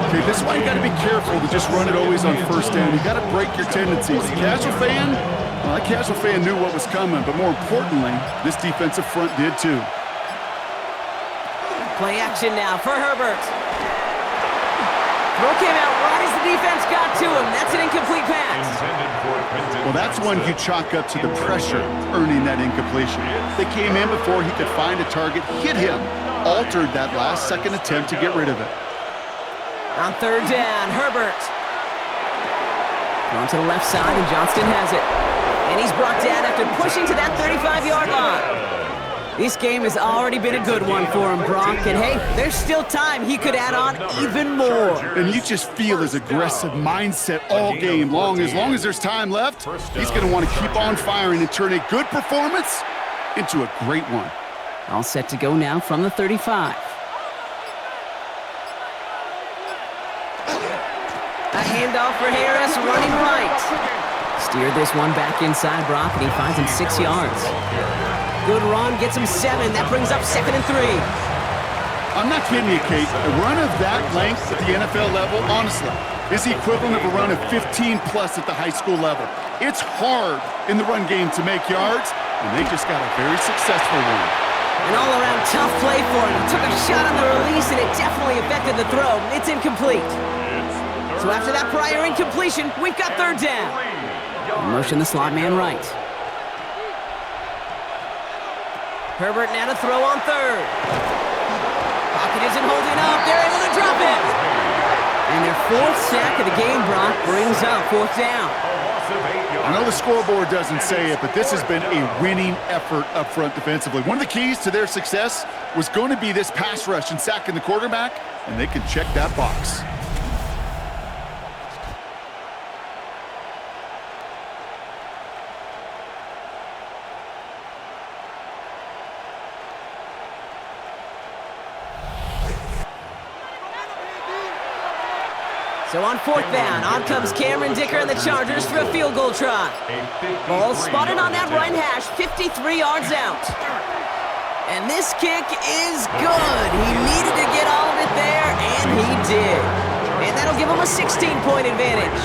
Okay, this is why you got to be careful to just run it always on first down. You got to break your tendencies. The casual fan, well, that casual fan knew what was coming, but more importantly, this defensive front did too. Play action now for Herbert. Throw came out right as the defense got to him. That's an incomplete pass. Well, that's one you chalk up to the pressure earning that incompletion. They came in before he could find a target, hit him, altered that last-second attempt to get rid of it. On 3rd down, Herbert. Thrown to the left side, and Johnston has it. And he's brought down after pushing to that 35-yard line. This game has already been a good one for him, Brock. And hey, there's still time he could add on even more. And you just feel his aggressive mindset all game long. As long as there's time left, he's going to want to keep on firing and turn a good performance into a great one. All set to go now from the 35. A handoff for Harris, running right. Steered this one back inside Brock, and he finds him 6 yards. Good run, gets him 7. That brings up 2nd and 3. I'm not kidding you, Kate. A run of that length at the NFL level, honestly, is the equivalent of a run of 15-plus at the high school level. It's hard in the run game to make yards, and they just got a very successful one. An all-around tough play for him. He took a shot on the release, and it definitely affected the throw. It's incomplete. So after that prior incompletion, we've got 3rd down. Motion the slot man right. Herbert now to throw on 3rd. Pocket isn't holding up. They're able to drop it. And their 4th sack of the game, Brock, brings up 4th down. I know the scoreboard doesn't say it, but this has been a winning effort up front defensively. One of the keys to their success was going to be this pass rush and sacking the quarterback, and they can check that box. So on 4th down, on comes Cameron Dicker and the Chargers for a field goal try. Ball spotted on that right hash, 53 yards out. And this kick is good. He needed to get all of it there, and he did. And that'll give him a 16-point advantage.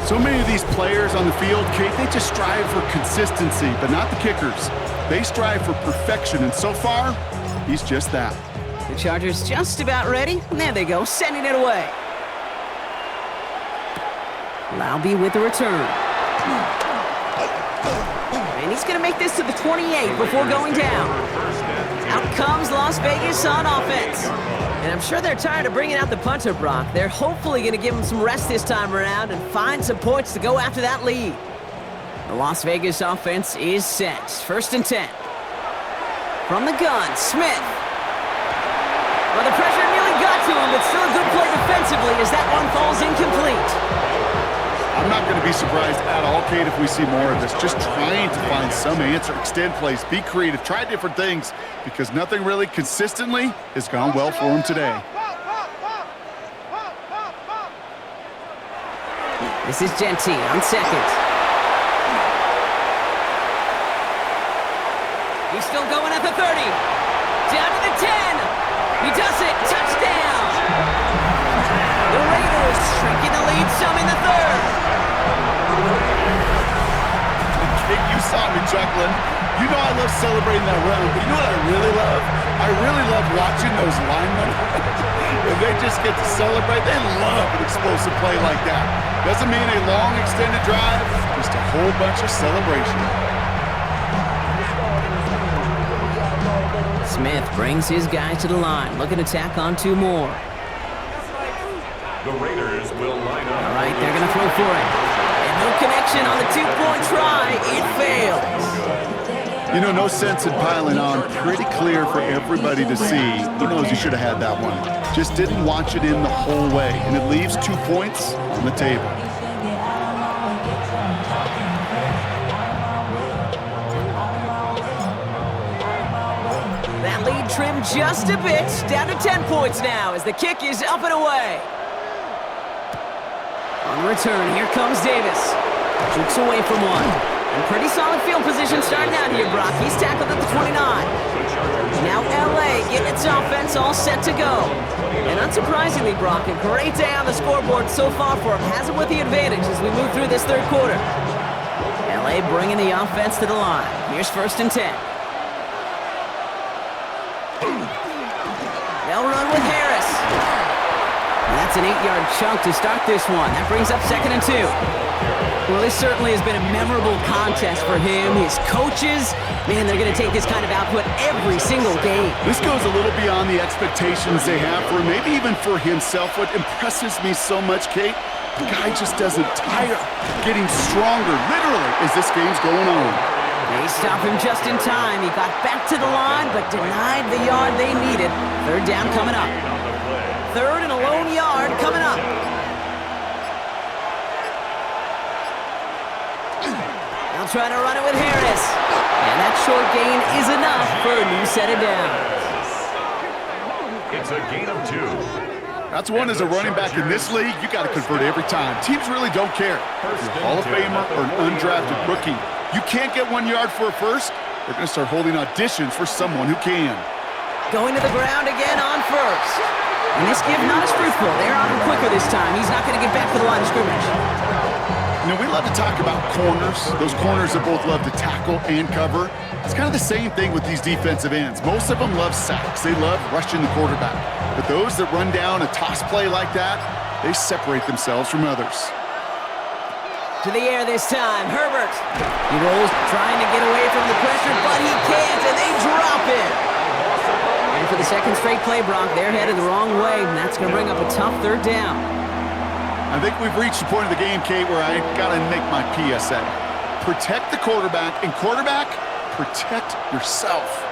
So many of these players on the field, Kate, they just strive for consistency, but not the kickers. They strive for perfection, and so far, he's just that. The Chargers just about ready. And there they go, sending it away. Laube with the return. And he's going to make this to the 28 before going down. Out comes Las Vegas on offense. And I'm sure they're tired of bringing out the punter, Brock. They're hopefully going to give him some rest this time around and find some points to go after that lead. The Las Vegas offense is set. 1st and 10. From the gun, Smith. Well, the pressure nearly got to him, but still a good play defensively as that one falls incomplete. I'm not going to be surprised at all, Kate, if we see more of this. Just trying to find some answer, extend plays, be creative, try different things, because nothing really consistently has gone well for him today. This is Genty on 2nd. He's still going at the 30. Down to the 10. He does it. Touchdown. The Raiders shrinking the lead some in the 3rd. You saw me chuckling. You know I love celebrating that run, but you know what I really love? I really love watching those linemen. If they just get to celebrate, they love an explosive play like that. Doesn't mean a long extended drive, just a whole bunch of celebration. Smith brings his guys to the line, looking to tack on 2 more. The Raiders will line up. All right, they're going to throw for it. And no connection on the 2-point try. It fails. You know, no sense in piling on. Pretty clear for everybody to see. He knows he should have had that one. Just didn't watch it in the whole way. And it leaves 2 points on the table. That lead trimmed just a bit. Down to 10 points now as the kick is up and away. On the return, here comes Davis. Jukes away from one. And pretty solid field position starting out here, Brock. He's tackled at the 29. Now LA getting its offense all set to go. And unsurprisingly, Brock, a great day on the scoreboard so far for him. Has it with the advantage as we move through this third quarter. LA bringing the offense to the line. Here's 1st and 10. They'll run with Harris. And that's an 8-yard chunk to start this one. That brings up 2nd and 2. Well, this certainly has been a memorable contest for him. His coaches, man, they're going to take this kind of output every single game. This goes a little beyond the expectations they have for him, maybe even for himself. What impresses me so much, Kate, the guy just doesn't tire, getting stronger, literally, as this game's going on. They stop him just in time. He got back to the line, but denied the yard they needed. 3rd down coming up. 3rd and a lone yard coming up. They'll try to run it with Harris. And that short gain is enough for a new set of downs. It's a gain of 2. That's one as a running back in this league, you got to convert every time. Teams really don't care. If you're a Hall of Famer or an undrafted rookie, you can't get 1 yard for a first, they're going to start holding auditions for someone who can. Going to the ground again on 1st. And this give not as fruitful. They're on him quicker this time. He's not going to get back to the line of scrimmage. You know, we love to talk about corners. Those corners that both love to tackle and cover. It's kind of the same thing with these defensive ends. Most of them love sacks. They love rushing the quarterback. But those that run down a toss play like that, they separate themselves from others. To the air this time, Herbert. He rolls, trying to get away from the pressure, but he can't, and they drop it. And for the 2nd straight play, Brock, they're headed the wrong way, and that's going to bring up a tough 3rd down. I think we've reached the point of the game, Kate, where I got to make my PSA. Protect the quarterback, and quarterback, protect yourself.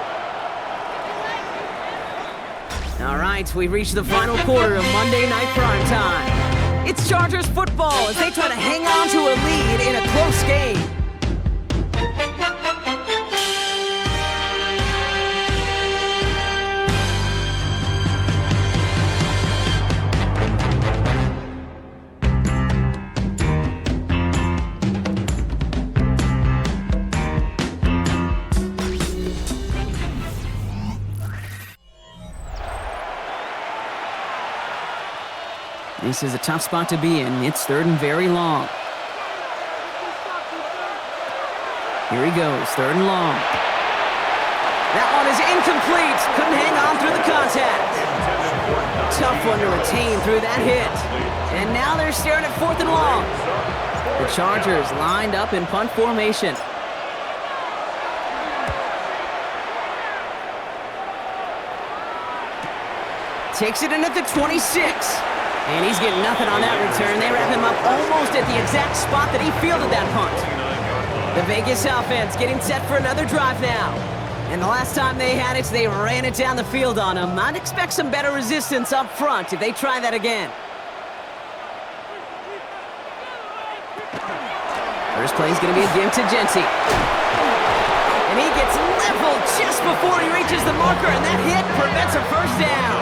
All right, we've reached the final quarter of Monday Night Primetime. It's Chargers football as they try to hang on to a lead in a close game. This is a tough spot to be in. It's 3rd and very long. Here he goes, 3rd and long. That one is incomplete. Couldn't hang on through the contact. Tough one to retain through that hit. And now they're staring at 4th and long. The Chargers lined up in punt formation. Takes it in at the 26. And he's getting nothing on that return. They wrap him up almost at the exact spot that he fielded that punt. The Vegas offense getting set for another drive now. And the last time they had it, they ran it down the field on him. I'd expect some better resistance up front if they try that again. First play is going to be a give to Genty. And he gets leveled just before he reaches the marker, and that hit prevents a 1st down.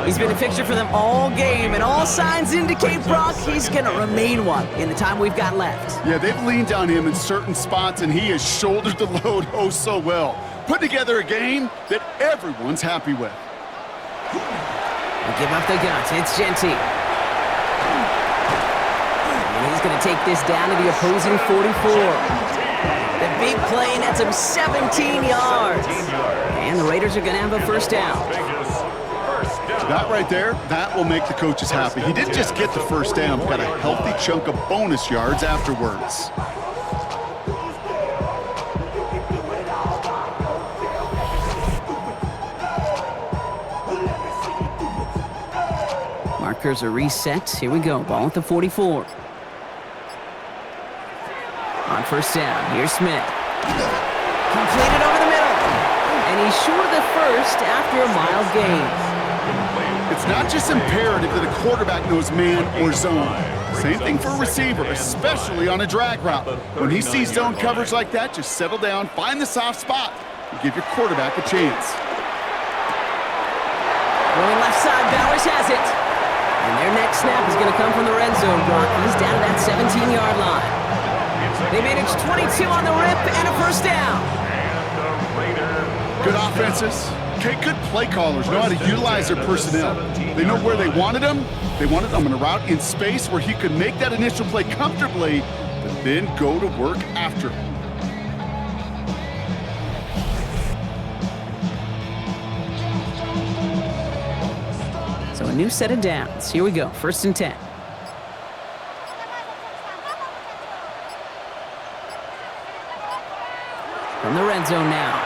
He's been a fixture for them all game, and all signs indicate, Brock, he's going to remain one in the time we've got left. Yeah, they've leaned on him in certain spots, and he has shouldered the load oh so well. Put together a game that everyone's happy with. They give up the guts. It's Genty. And he's going to take this down to the opposing 44. The big play nets him 17 yards. And the Raiders are going to have a 1st down. That right there, that will make the coaches happy. He didn't just get the 1st down, but got a healthy chunk of bonus yards afterwards. Markers are reset. Here we go. Ball at the 44. On 1st down, here's Smith. Completed over the middle. And he's short of the 1st after a mild gain. It's not just imperative that a quarterback knows man or zone. Same thing for a receiver, especially on a drag route. When he sees zone coverage like that, just settle down, find the soft spot, and give your quarterback a chance. Going left side, Bowers has it. And their next snap is going to come from the red zone, Brock. He's down to that 17-yard line. They managed 22 on the rip and a 1st down. Good offenses. Okay, good play callers know how to utilize their personnel. They know where they wanted him. They wanted him on a route in space where he could make that initial play comfortably, but then go to work after him. So a new set of downs. Here we go, 1st and 10. From the red zone now.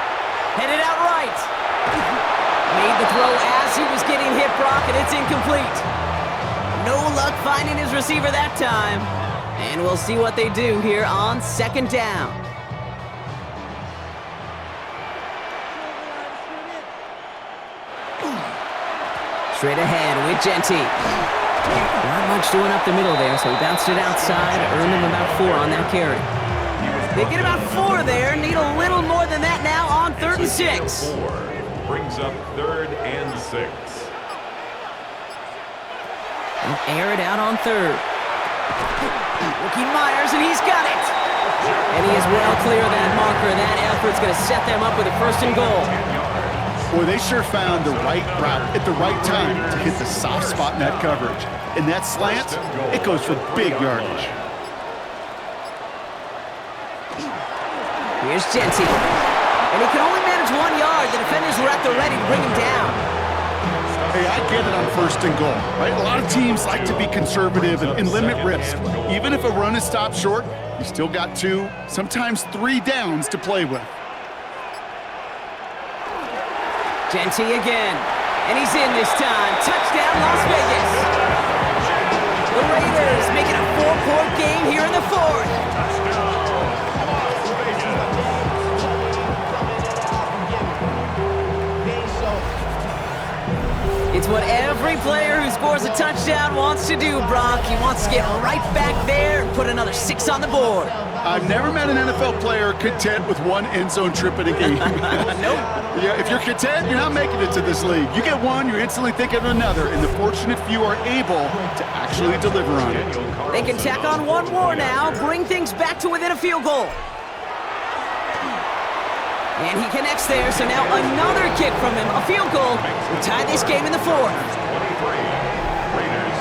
Headed out right. Made the throw as he was getting hit, Brock, and it's incomplete. No luck finding his receiver that time. And we'll see what they do here on 2nd down. Straight ahead with Genty. Not much doing up the middle there, so he bounced it outside, earned him about 4 on that carry. They get about 4 there, need a little more than that now on 3rd and 6. 4 brings up 3rd and 6. They'll air it out on 3rd. Rookie Myers, and he's got it. And he is well clear of that marker. That effort's going to set them up with a 1st and goal. Boy, they sure found the right route at the right time to hit the soft spot in that coverage. And that slant, it goes for big yardage. Here's Genty. And he can only manage 1 yard. The defenders were at the ready to bring him down. Hey, I get it on 1st and goal, right? A lot of teams like to be conservative and limit risk. Even if a run is stopped short, you still got 2, sometimes 3 downs to play with. Genty again. And he's in this time. Touchdown, Las Vegas. The Raiders making a 4-point game here in the 4th. It's what every player who scores a touchdown wants to do, Brock. He wants to get right back there and put another 6 on the board. I've never met an NFL player content with 1 end zone trip in a game. Nope. Yeah, if you're content, you're not making it to this league. You get 1, you're instantly thinking of another, and the fortunate few are able to actually deliver on it. They can tack on 1 more now, bring things back to within a field goal. And he connects there, so now another kick from him, a field goal, will tie this game in the 4th. 23, Raiders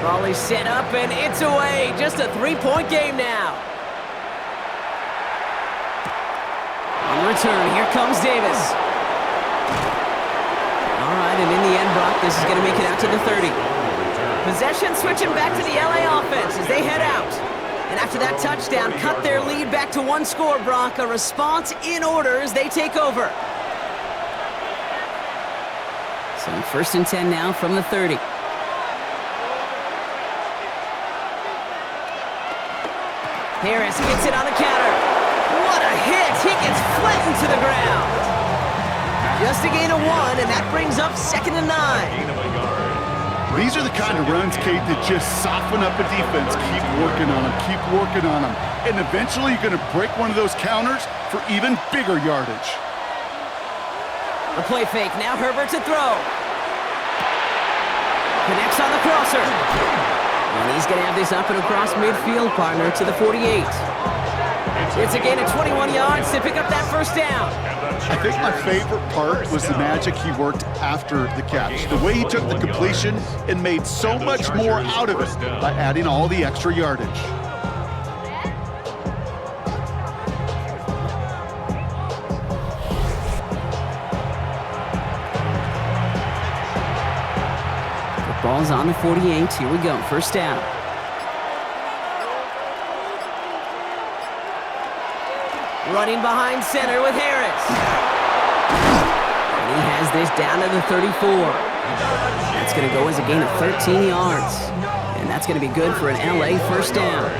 20. Volley set up, and it's away. Just a 3-point game now. On return, here comes Davis. All right, and in the end, Brock, this is going to make it out to the 30. Possession switching back to the LA offense as they head out. And after that touchdown, cut their lead back to 1 score, Brock. A response in order as they take over. So 1st and 10 now from the 30. Harris gets it on the counter. What a hit! He gets flattened to the ground. Just a gain of 1, and that brings up 2nd and 9. These are the kind of runs, Kate, that just soften up a defense. Keep working on them, keep working on them. And eventually you're going to break one of those counters for even bigger yardage. The play fake, now Herbert to throw. Connects on the crosser. And he's going to have this up and across midfield, partner, to the 48. It's a gain of 21 yards to pick up that 1st down. I think my favorite part was the magic he worked after the catch. The way he took the completion and made so much more out of it by adding all the extra yardage. The ball's on the 48. Here we go. 1st down. Running behind center with Harris. And he has this down to the 34. That's going to go as a gain of 13 yards. And that's going to be good for an LA 1st down.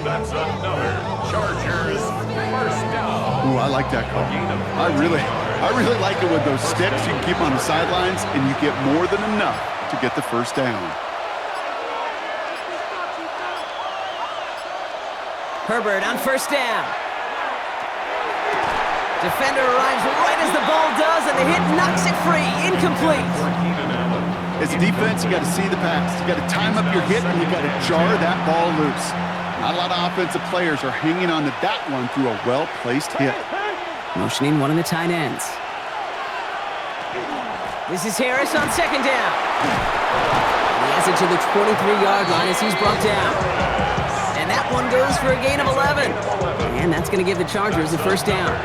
That's another Chargers 1st down. Ooh, I like that call. I really like it with those sticks. You can keep on the sidelines, and you get more than enough to get the 1st down. Herbert on 1st down. Defender arrives right as the ball does, and the hit knocks it free. Incomplete. As a defense, you got to see the pass. You got to time up your hit, and you got to jar that ball loose. Not a lot of offensive players are hanging on to that one through a well-placed hit. Motioning one of the tight ends. This is Harris on second down. He has it to the 23-yard line as he's brought down. And that one goes for a gain of 11. And that's going to give the Chargers a first down.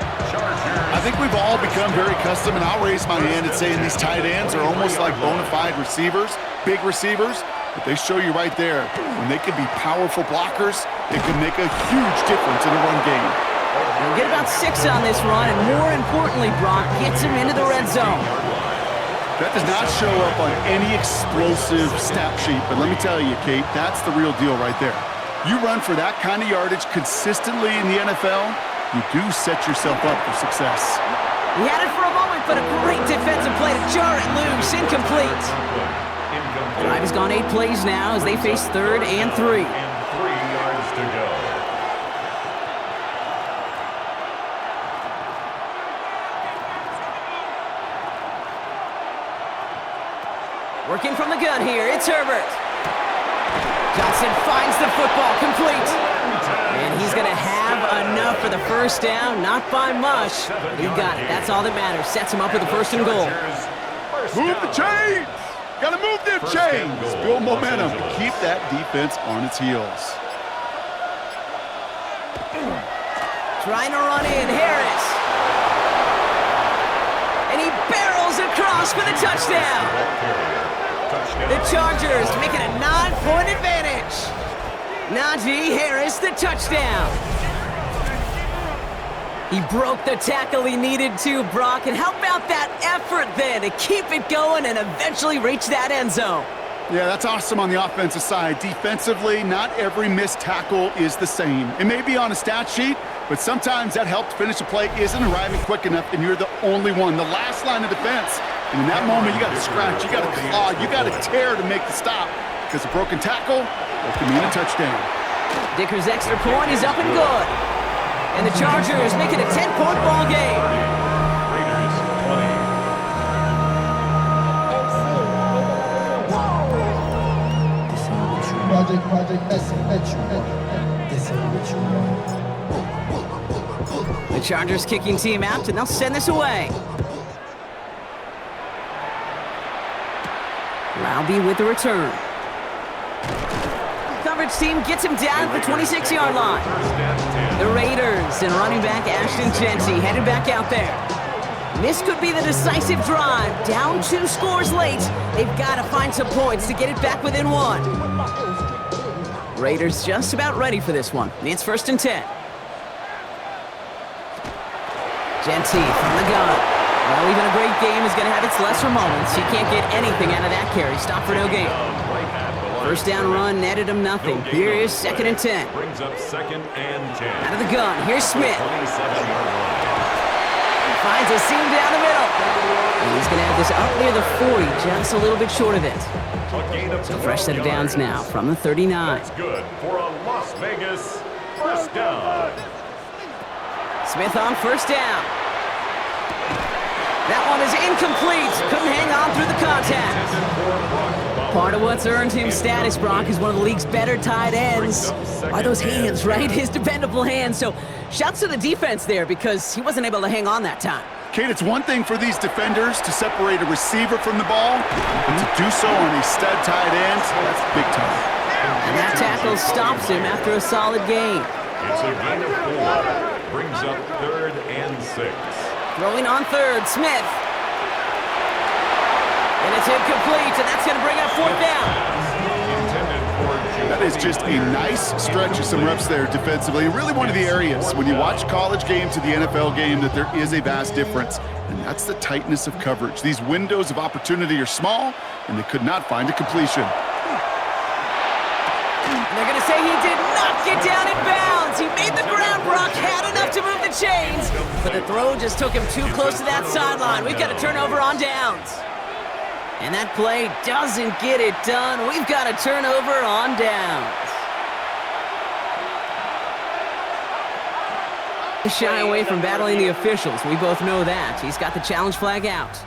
I think we've all become very accustomed, and I'll raise my hand and say these tight ends are almost like bona fide receivers, big receivers. But they show you right there, when they can be powerful blockers, it can make a huge difference in a run game. They'll get about 6 on this run, and more importantly, Brock gets him into the red zone. That does not show up on any explosive stat sheet, but let me tell you, Kate, that's the real deal right there. You run for that kind of yardage consistently in the NFL, you do set yourself up for success. He had it for a moment, but a great defensive play to jar it loose. Incomplete. Drive has gone 8 plays now as they face 3rd and 3. 3 yards to go. Working from the gun here, it's Herbert. Johnson finds the football, complete. And he's going to have enough for the first down, not by much. He got it, that's all that matters. Sets him up with a 1st and goal. Move the chains! Got to move them chains! Build momentum to keep that defense on its heels. Trying to run in, Harris. And he barrels across for the touchdown. The Chargers make it a 9-point advantage. Najee Harris, the touchdown. He broke the tackle he needed to, Brock. And how about that effort then to keep it going and eventually reach that end zone? Yeah, that's awesome on the offensive side. Defensively, not every missed tackle is the same. It may be on a stat sheet, but sometimes that help to finish a play isn't arriving quick enough, and you're the only one, the last line of defense. And in that moment, you got to scratch, you got to claw, you got to tear to make the stop. Because a broken tackle, that can mean a touchdown. Dicker's extra point is up and good. And the Chargers make it a 10-point ball game. Raiders 20. The Chargers kicking team out, and they'll send this away. Laube with the return. Coverage team gets him down at the 26-yard line. The Raiders and running back Ashton Jeanty headed back out there. This could be the decisive drive. Down 2 scores late. They've got to find some points to get it back within 1. Raiders just about ready for this one. It's 1st and 10. Jeanty from the gun. Well, even a great game is going to have its lesser moments. You can't get anything out of that carry. Stop for no gain. First down run netted him nothing. Here is 2nd and 10. Brings up 2nd and 10. Out of the gun, here's Smith. 27-yard line. Finds a seam down the middle. And he's going to have this up near the 40, just a little bit short of it. So fresh set of downs now from the 39. That's good for a Las Vegas first down. Smith on first down. That one is incomplete. Couldn't hang on through the contact. Part of what's earned him status, Brock, is one of the league's better tight ends. Are those hands, right? His dependable hands. So shouts to the defense there because he wasn't able to hang on that time. Kate, it's one thing for these defenders to separate a receiver from the ball, but to do so on a stud tight end, that's big time. And that tackle stops him after a solid gain. It's a gain of 4. Brings up 3rd and 6. Throwing on 3rd, Smith. And it's incomplete, and that's going to bring up 4th down. That is just a nice stretch of some reps there defensively. Really one of the areas when you watch college game to the NFL game that there is a vast difference, and that's the tightness of coverage. These windows of opportunity are small, and they could not find a completion. And they're going to say he did not get down in bounds. He made the ground, Brock, had enough to move the chains, but the throw just took him too close to that sideline. We've got a turnover on downs. And that play doesn't get it done. We've got a turnover on downs. Shy away from battling the officials. We both know that. He's got the challenge flag out.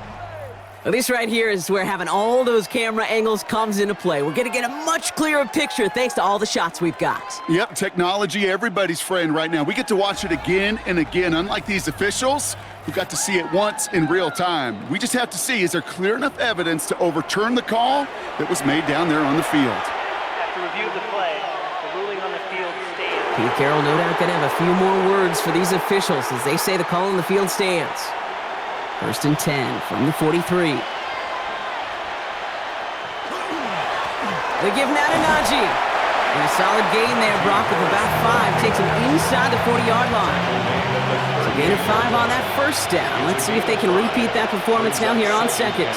Well, this right here is where having all those camera angles comes into play. We're going to get a much clearer picture thanks to all the shots we've got. Yep, technology, everybody's friend right now. We get to watch it again and again, unlike these officials who got to see it once in real time. We just have to see, is there clear enough evidence to overturn the call that was made down there on the field? After review of the play, the ruling on the field stands. Pete Carroll no doubt going to have a few more words for these officials as they say the call on the field stands. 1st and 10 from the 43. They give Nadanaji. And a solid gain there, Brock, of about 5. Takes him inside the 40-yard line. So gain of 5 on that first down. Let's see if they can repeat that performance now here on second.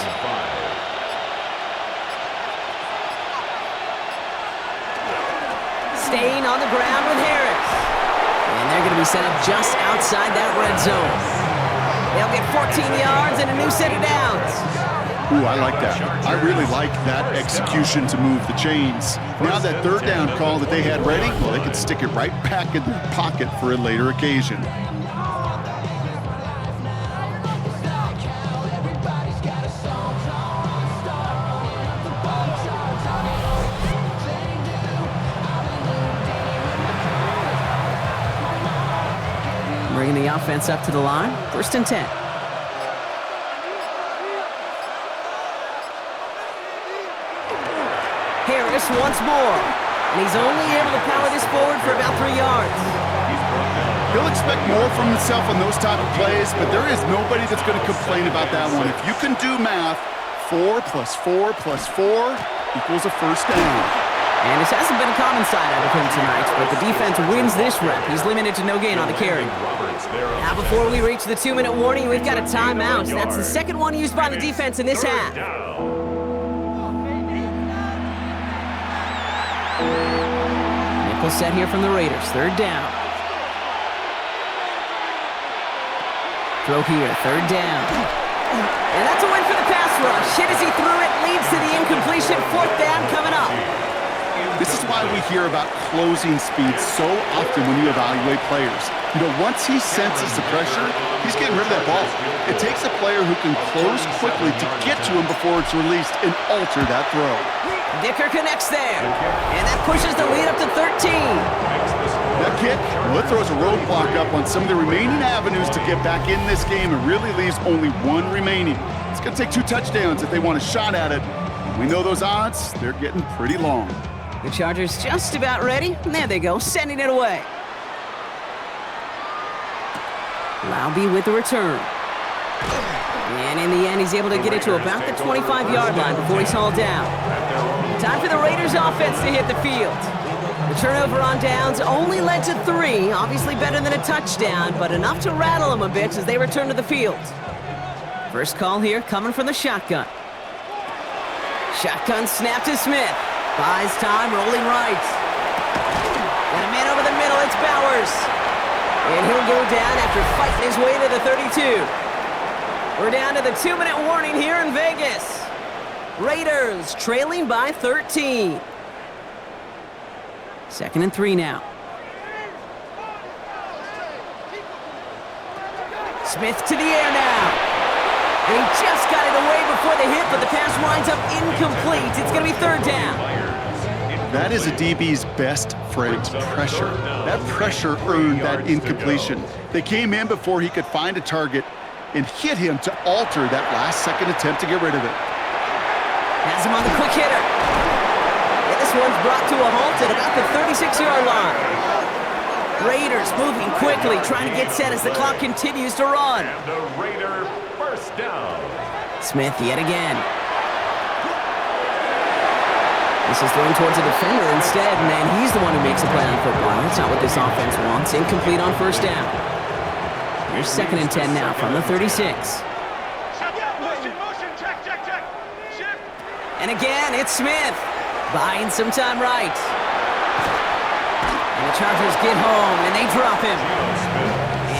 Staying on the ground with Harris. And they're going to be set up just outside that red zone. They'll get 14 yards and a new set of downs. Ooh, I like that. I really like that execution to move the chains. Now that 3rd down call that they had ready, well, they could stick it right back in their pocket for a later occasion. Bringing the offense up to the line. 1st and 10. Harris once more. And he's only able to power this forward for about 3 yards. He'll expect more from himself on those type of plays, but there is nobody that's going to complain about that one. If you can do math, 4 plus 4 plus 4 equals a 1st down. And this hasn't been a common side out of him tonight, but the defense wins this rep. He's limited to no gain on the carry. Now before we reach the 2-minute warning, we've got a timeout. That's the second one used by the defense in this half. Nickel set here from the Raiders. 3rd down. Throw here, 3rd down. And that's a win for the pass rush. Hit as he threw it, leads to the incompletion. 4th down coming up. This is why we hear about closing speed so often when you evaluate players. You know, once he senses the pressure, he's getting rid of that ball. It takes a player who can close quickly to get to him before it's released and alter that throw. Dicker connects there, and that pushes the lead up to 13. That kick, well, it throws a roadblock up on some of the remaining avenues to get back in this game and really leaves only 1 remaining. It's going to take 2 touchdowns if they want a shot at it. We know those odds, they're getting pretty long. The Chargers just about ready, and there they go, sending it away. Laube with the return. And in the end, he's able to get it to about the 25-yard line before he's hauled down. Time for the Raiders offense to hit the field. The turnover on downs only led to 3, obviously better than a touchdown, but enough to rattle them a bit as they return to the field. First call here coming from the shotgun. Shotgun snap to Smith. Buys time, rolling right. Got a man over the middle, it's Bowers. And he'll go down after fighting his way to the 32. We're down to the 2-minute warning here in Vegas. Raiders trailing by 13. 2nd and 3 now. Smith to the air now. And he just got it away before the hit, but the pass winds up incomplete. It's going to be 3rd down. That is a DB's best friend, pressure. That pressure earned that incompletion. They came in before he could find a target and hit him to alter that last-second attempt to get rid of it. Has him on the quick hitter. And this one's brought to a halt at about the 36-yard line. Raiders moving quickly, trying to get set as the clock continues to run. And a Raider 1st down. Smith yet again. This is thrown towards a defender instead, and then he's the one who makes a play on football. That's not what this offense wants. Incomplete on 1st down. Here's 2nd and 10 now from the 36. And again, it's Smith. Buying some time right. And the Chargers get home, and they drop him.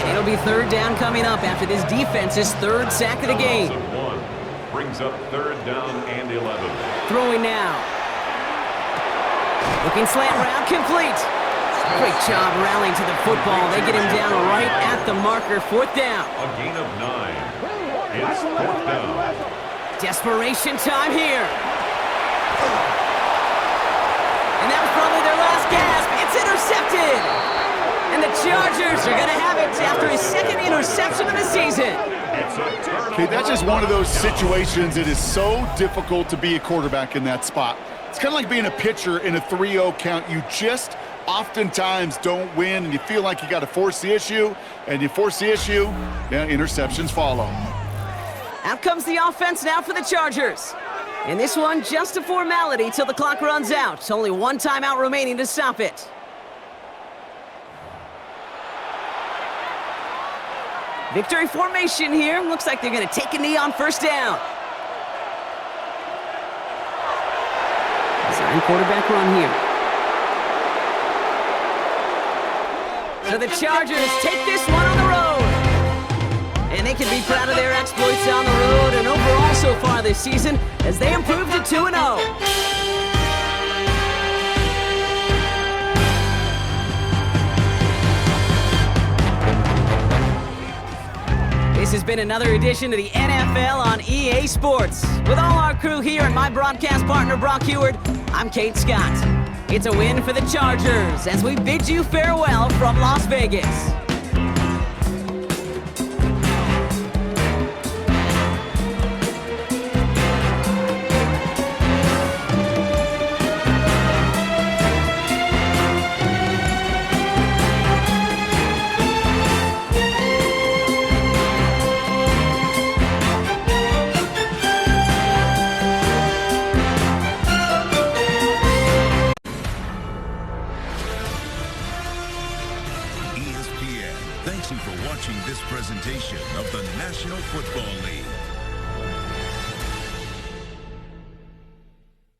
And it'll be 3rd down coming up after this defense's 3rd sack of the game. Brings up 3rd down and 11. Throwing now. Looking slant route, complete. Great job rallying to the football. They get him down right at the marker, 4th down. A gain of 9. It's 4th down. Desperation time here. And that was probably their last gasp. It's intercepted. And the Chargers are going to have it after his second interception of the season. Okay, that's just one of those situations that is so difficult to be a quarterback in that spot. It's kind of like being a pitcher in a 3-0 count. You just oftentimes don't win, and you feel like you got to force the issue, and you force the issue, yeah, interceptions follow. Out comes the offense now for the Chargers. And this one, just a formality till the clock runs out. Only one timeout remaining to stop it. Victory formation here. Looks like they're going to take a knee on first down. Design quarterback run here. So the Chargers take this one on the road. And they can be proud of their exploits on the road and overall so far this season as they improved to 2-0. This has been another edition of the NFL on EA Sports. With all our crew here and my broadcast partner, Brock Heward, I'm Kate Scott. It's a win for the Chargers as we bid you farewell from Las Vegas. ESPN thanks you for watching this presentation of the National Football League.